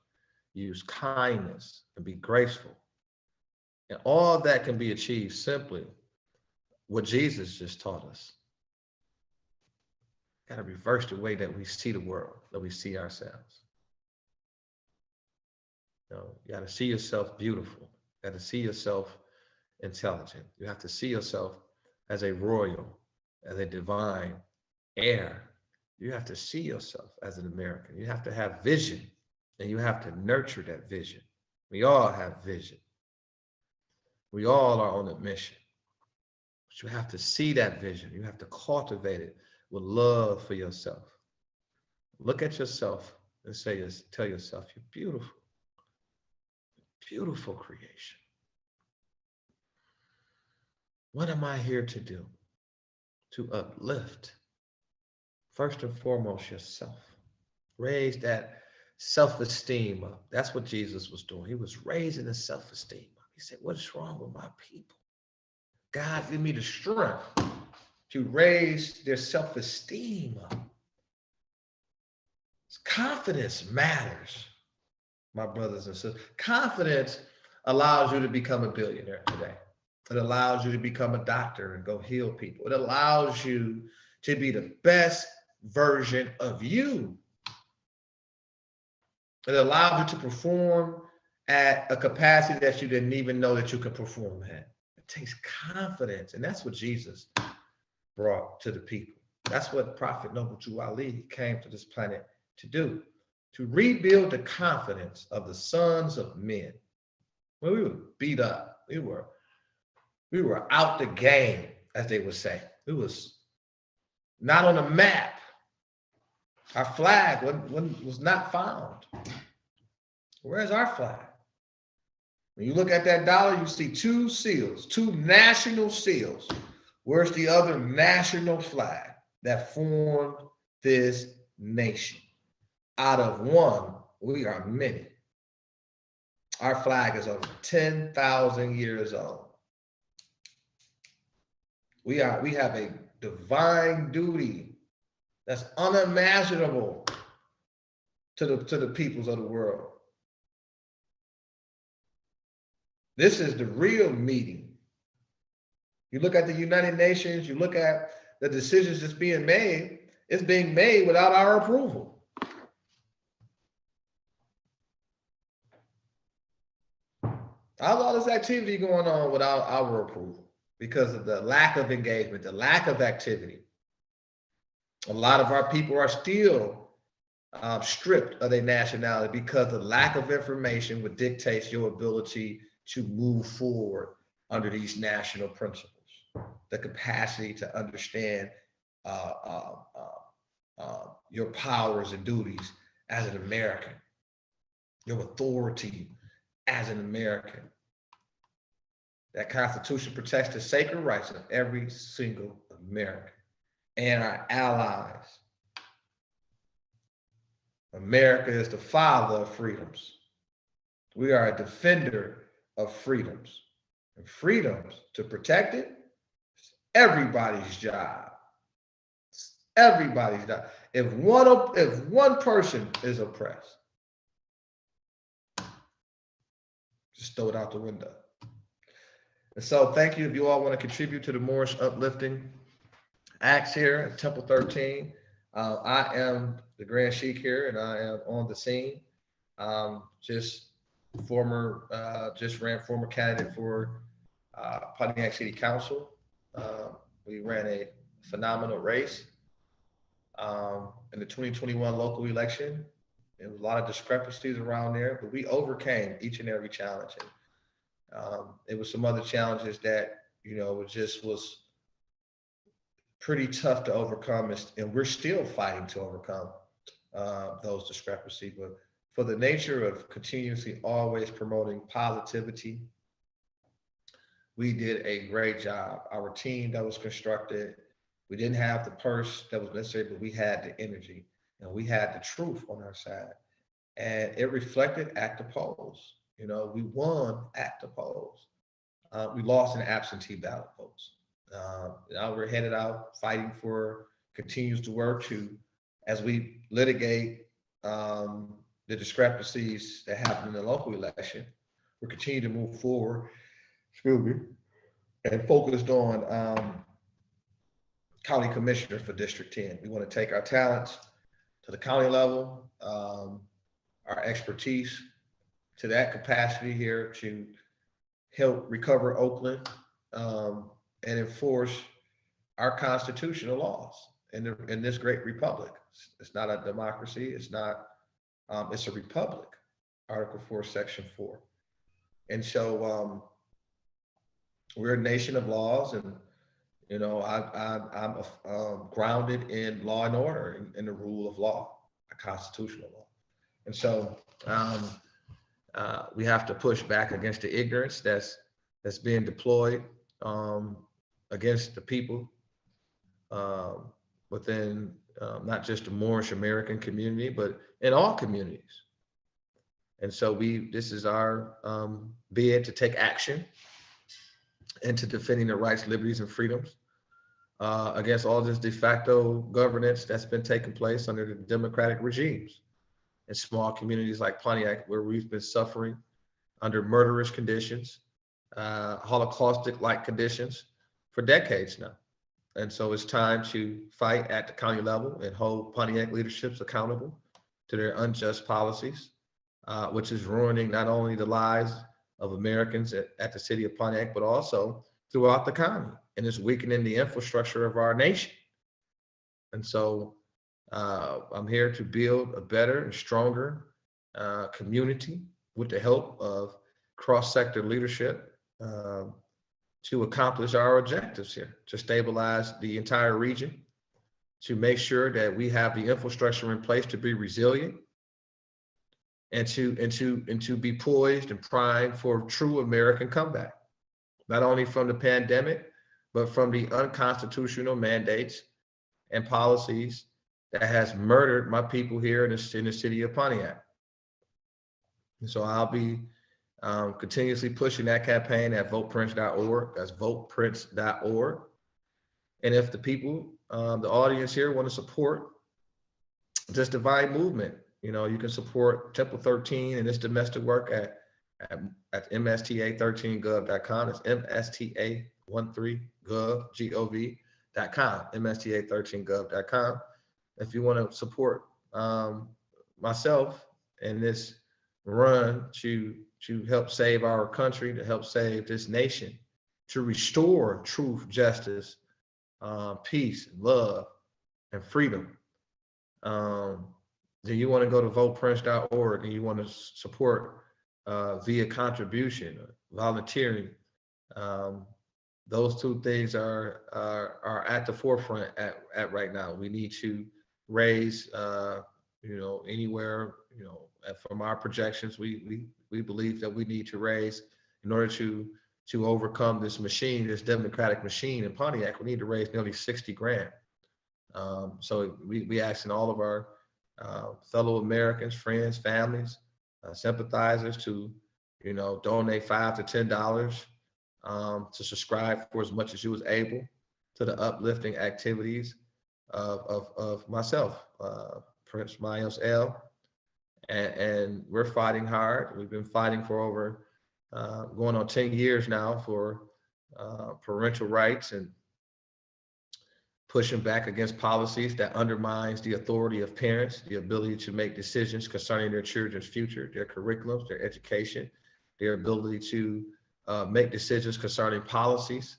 Use kindness and be graceful. And all that can be achieved simply what Jesus just taught us. Got to reverse the way that we see the world, that we see ourselves. You got to see yourself beautiful. You got to see yourself intelligent. You have to see yourself as a royal, as a divine heir. You have to see yourself as an American. You have to have vision, and you have to nurture that vision. We all have vision. We all are on a mission. But you have to see that vision. You have to cultivate it with love for yourself. Look at yourself and tell yourself, you're beautiful. Beautiful creation. What am I here to do? To uplift, first and foremost, yourself. Raise that self-esteem up. That's what Jesus was doing. He was raising the self-esteem up. He said, what is wrong with my people? God, give me the strength to raise their self-esteem up. Confidence matters, my brothers and sisters. Confidence allows you to become a billionaire today. It allows you to become a doctor and go heal people. It allows you to be the best version of you. It allows you to perform at a capacity that you didn't even know that you could perform at. It takes confidence, and that's what Jesus brought to the people. That's what Prophet Noble Jew Ali came to this planet to do, to rebuild the confidence of the sons of men. When we were beat up, we were out the game, as they would say. We was not on the map. Our flag was not found. Where's our flag? When you look at that dollar, you see two seals, two national seals. Where's the other national flag that formed this nation? Out of one, we are many. Our flag is over 10,000 years old. We have a divine duty that's unimaginable to the peoples of the world. This is the real meeting. You look at the United Nations, you look at the decisions that's being made, it's being made without our approval. How's all this activity going on without our approval? Because of the lack of engagement, the lack of activity. A lot of our people are still stripped of their nationality because the lack of information would dictate your ability to move forward under these national principles. The capacity to understand your powers and duties as an American, your authority as an American. That Constitution protects the sacred rights of every single American and our allies. America is the father of freedoms. We are a defender of freedoms. And freedoms, to protect it, is everybody's job. It's everybody's job. If one person is oppressed, just throw it out the window. And so thank you if you all want to contribute to the Moorish Uplifting Acts here at Temple 13. I am the Grand Sheik here, and I am on the scene. Just ran former candidate for Pontiac City Council. We ran a phenomenal race in the 2021 local election. There was a lot of discrepancies around there, but we overcame each and every challenge. It was some other challenges that, was pretty tough to overcome, and we're still fighting to overcome those discrepancies. But for the nature of continuously always promoting positivity, we did a great job. Our team that was constructed, we didn't have the purse that was necessary, but we had the energy and we had the truth on our side. And it reflected at the polls. We won at the polls. We lost in absentee ballot votes. Now we're headed out fighting for continues to work as we litigate the discrepancies that happened in the local election. We're continuing to move forward, and focused on county commissioner for District 10. We want to take our talents to the county level, our expertise to that capacity here to help recover Oakland and enforce our constitutional laws in this great republic. It's not a democracy. It's not. It's a republic. Article 4, Section 4. And so we're a nation of laws, and I'm grounded in law and order and the rule of law, a constitutional law. And so we have to push back against the ignorance that's being deployed against the people within not just the Moorish American community, but in all communities. And so this is our bid to take action into defending the rights, liberties, and freedoms against all this de facto governance that's been taking place under the democratic regimes in small communities like Pontiac, where we've been suffering under murderous conditions, Holocaustic-like conditions for decades now. And so it's time to fight at the county level and hold Pontiac leaderships accountable to their unjust policies, which is ruining not only the lives of Americans at the city of Pontiac, but also throughout the county, and it's weakening the infrastructure of our nation. And so I'm here to build a better and stronger community with the help of cross-sector leadership to accomplish our objectives here, to stabilize the entire region, to make sure that we have the infrastructure in place to be resilient, and to be poised and primed for true American comeback, not only from the pandemic, but from the unconstitutional mandates and policies that has murdered my people here in the city of Pontiac. And so I'll be continuously pushing that campaign at voteprince.org. That's voteprince.org. And if the people, the audience here, want to support this divine movement, you can support Temple 13 and its domestic work at MSTA13gov.com. It's MSTA13gov.com, MSTA13gov.com. If you want to support myself in this run to help save our country, to help save this nation, to restore truth, justice, peace, love, and freedom, then you want to go to voteprince.org and you want to support via contribution, volunteering. Those two things are at the forefront at right now. We need to raise, anywhere, from our projections, we believe that we need to raise, in order to overcome this machine, this democratic machine in Pontiac, we need to raise nearly 60 grand. So we asking all of our fellow Americans, friends, families, sympathizers to, donate $5 to $10 to subscribe for as much as you was able to the uplifting activities of myself, Prince Miles L. And we're fighting hard. We've been fighting for over going on 10 years now for parental rights and pushing back against policies that undermines the authority of parents, the ability to make decisions concerning their children's future, their curriculums, their education, their ability to make decisions concerning policies,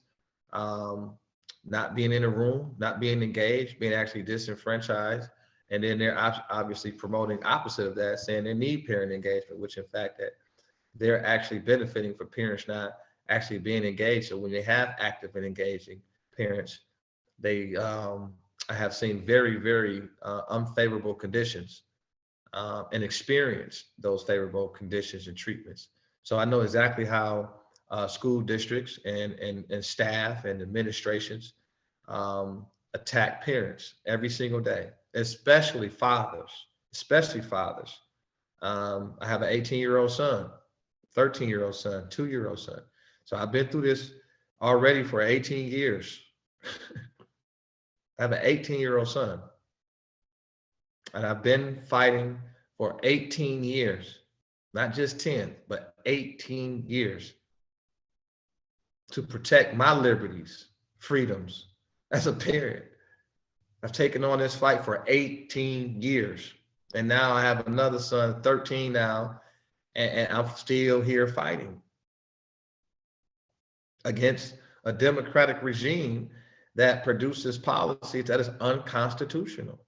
not being in a room, not being engaged, being actually disenfranchised. And then they're obviously promoting opposite of that, saying they need parent engagement, which in fact that they're actually benefiting from parents not actually being engaged. So when they have active and engaging parents, they I have seen very, very unfavorable conditions and experience those favorable conditions and treatments. So I know exactly how school districts and staff and administrations attack parents every single day, especially fathers, I have an 18-year-old son, 13-year-old son, 2-year-old son. So I've been through this already for 18 years. I have an 18-year-old son, and I've been fighting for 18 years, not just 10, but 18 years to protect my liberties, freedoms as a parent. I've taken on this fight for 18 years, and now I have another son, 13 now, and I'm still here fighting against a democratic regime that produces policies that is unconstitutional.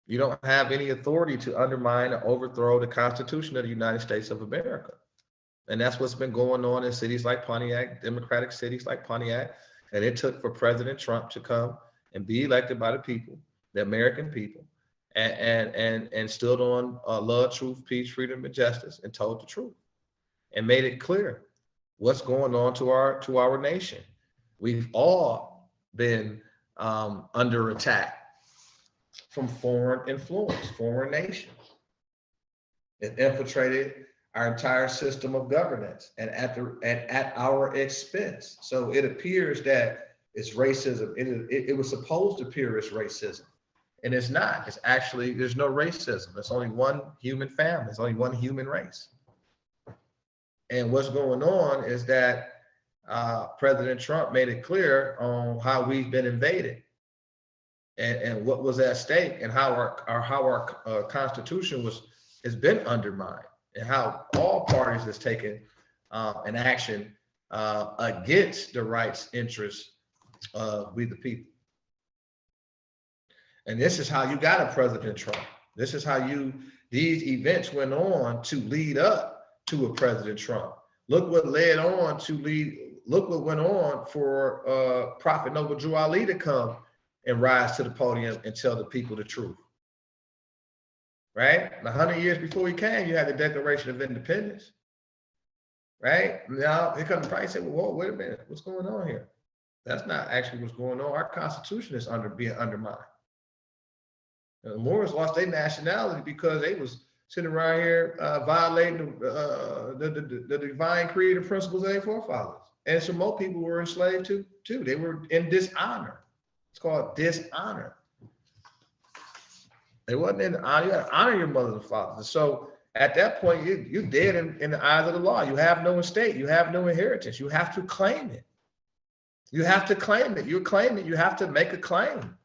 You don't have any authority to undermine or overthrow the Constitution of the United States of America. And that's what's been going on in cities like Pontiac, democratic cities like Pontiac. And it took for President Trump to come and be elected by the people, the American people, and stood on love, truth, peace, freedom, and justice, and told the truth and made it clear what's going on to our nation. We've all been under attack from foreign influence, foreign nations. It infiltrated our entire system of governance and at our expense. So it appears that it's racism. It was supposed to appear as racism, and it's not. It's actually, there's no racism. It's only one human family. It's only one human race. And what's going on is that President Trump made it clear on how we've been invaded and what was at stake and how our Constitution has been undermined, and how all parties has taken an action against the rights, interests of we the people. And this is how you got a President Trump. This is how these events went on to lead up to a President Trump. Look what went on for Prophet Noble Drew Ali to come and rise to the podium and tell the people the truth. Right? 100 years before he came, you had the Declaration of Independence. Right? Now, here comes the price and say, well, wait a minute, what's going on here? That's not actually what's going on. Our Constitution is being undermined. The Moors lost their nationality because they was sitting around here violating the divine creative principles of their forefathers. And some more people were enslaved too. They were in dishonor. It's called dishonor. It wasn't in honor. You got to honor your mothers and fathers. So at that point, you're dead in the eyes of the law. You have no estate. You have no inheritance. You have to claim it. You have to claim it. You claim it. You have to make a claim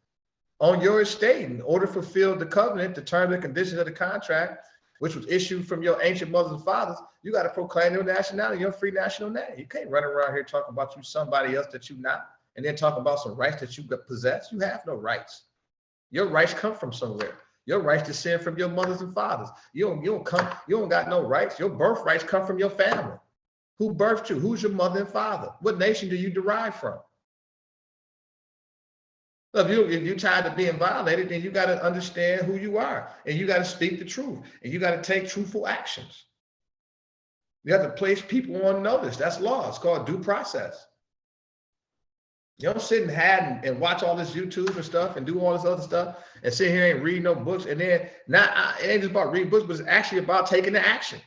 on your estate in order to fulfill the covenant, the terms and conditions of the contract, which was issued from your ancient mothers and fathers. You got to proclaim your nationality, your free national name. You can't run around here talking about you somebody else that you're not, and then talk about some rights that you possess. You have no rights. Your rights come from somewhere. Your rights descend from your mothers and fathers. You don't got no rights. Your birthrights come from your family. Who birthed you? Who's your mother and father? What nation do you derive from? If you're tired of being violated, then you got to understand who you are, and you got to speak the truth, and you got to take truthful actions. You have to place people on notice. That's law. It's called due process. You don't sit and hide and watch all this YouTube and stuff and do all this other stuff and sit here and read no books. And then it ain't just about reading books, but it's actually about taking the action.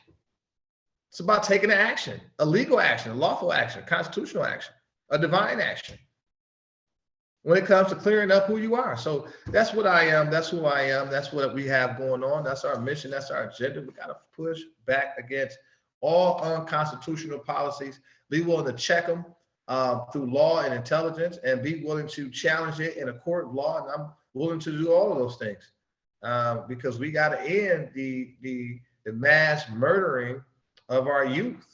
It's about taking the action, a legal action, a lawful action, a constitutional action, a divine action, when it comes to clearing up who you are. So that's what I am. That's who I am. That's what we have going on. That's our mission. That's our agenda. We got to push back against all unconstitutional policies. Be willing to check them through law and intelligence, and be willing to challenge it in a court of law. And I'm willing to do all of those things because we got to end the mass murdering of our youth,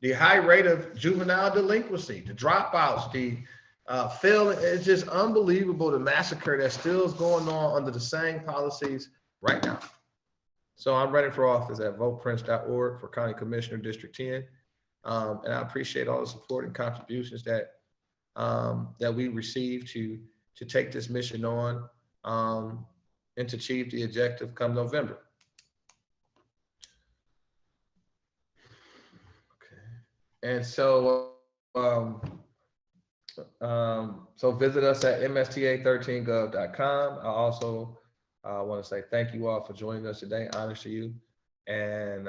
the high rate of juvenile delinquency, the dropouts, the failing. It's just unbelievable, the massacre that still is going on under the same policies right now. So I'm running for office at voteprince.org for County Commissioner District 10. And I appreciate all the support and contributions that we receive to take this mission on and to achieve the objective come November. Okay. And so so visit us at msta13gov.com. I also want to say thank you all for joining us today. Honors to you. And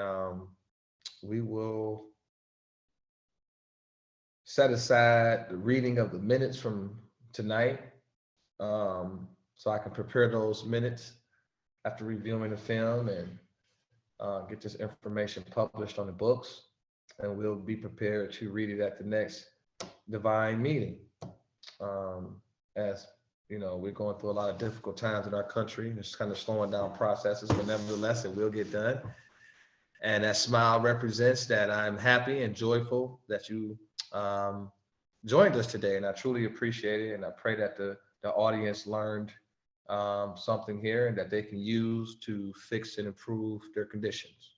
we will set aside the reading of the minutes from tonight so I can prepare those minutes after reviewing the film and get this information published on the books. And we'll be prepared to read it at the next divine meeting. As you know, we're going through a lot of difficult times in our country. It's kind of slowing down processes, but nevertheless, it will get done. And that smile represents that I'm happy and joyful that you joined us today, and I truly appreciate it. And I pray that the audience learned something here and that they can use to fix and improve their conditions.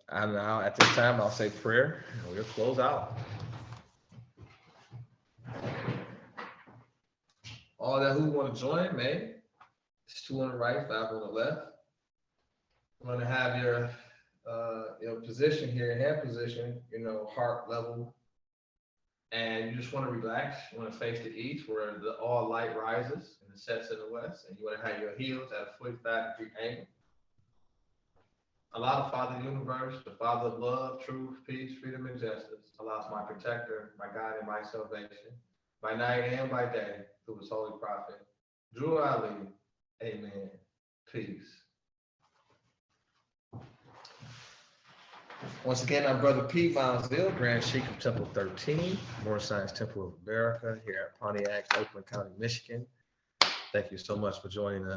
And now at this time, I'll say prayer and we'll close out. All that who want to join may. It's 2 on the right, 5 on the left. I'm going to have your position here, hand position, heart level and you just want to relax. You want to face the east where the all light rises and it sets in the west, and you want to have your heels at a 45-degree angle. Allow the Father of the universe, the Father of love, truth, peace, freedom, and justice. Allow my protector, my guide, and my salvation, by night and by day, through his holy prophet, Drew Ali. Amen. Peace. Once again, I'm Brother P. Miles Dill, Grand Sheik of Temple 13, More Science Temple of America, here at Pontiac, Oakland County, Michigan. Thank you so much for joining us.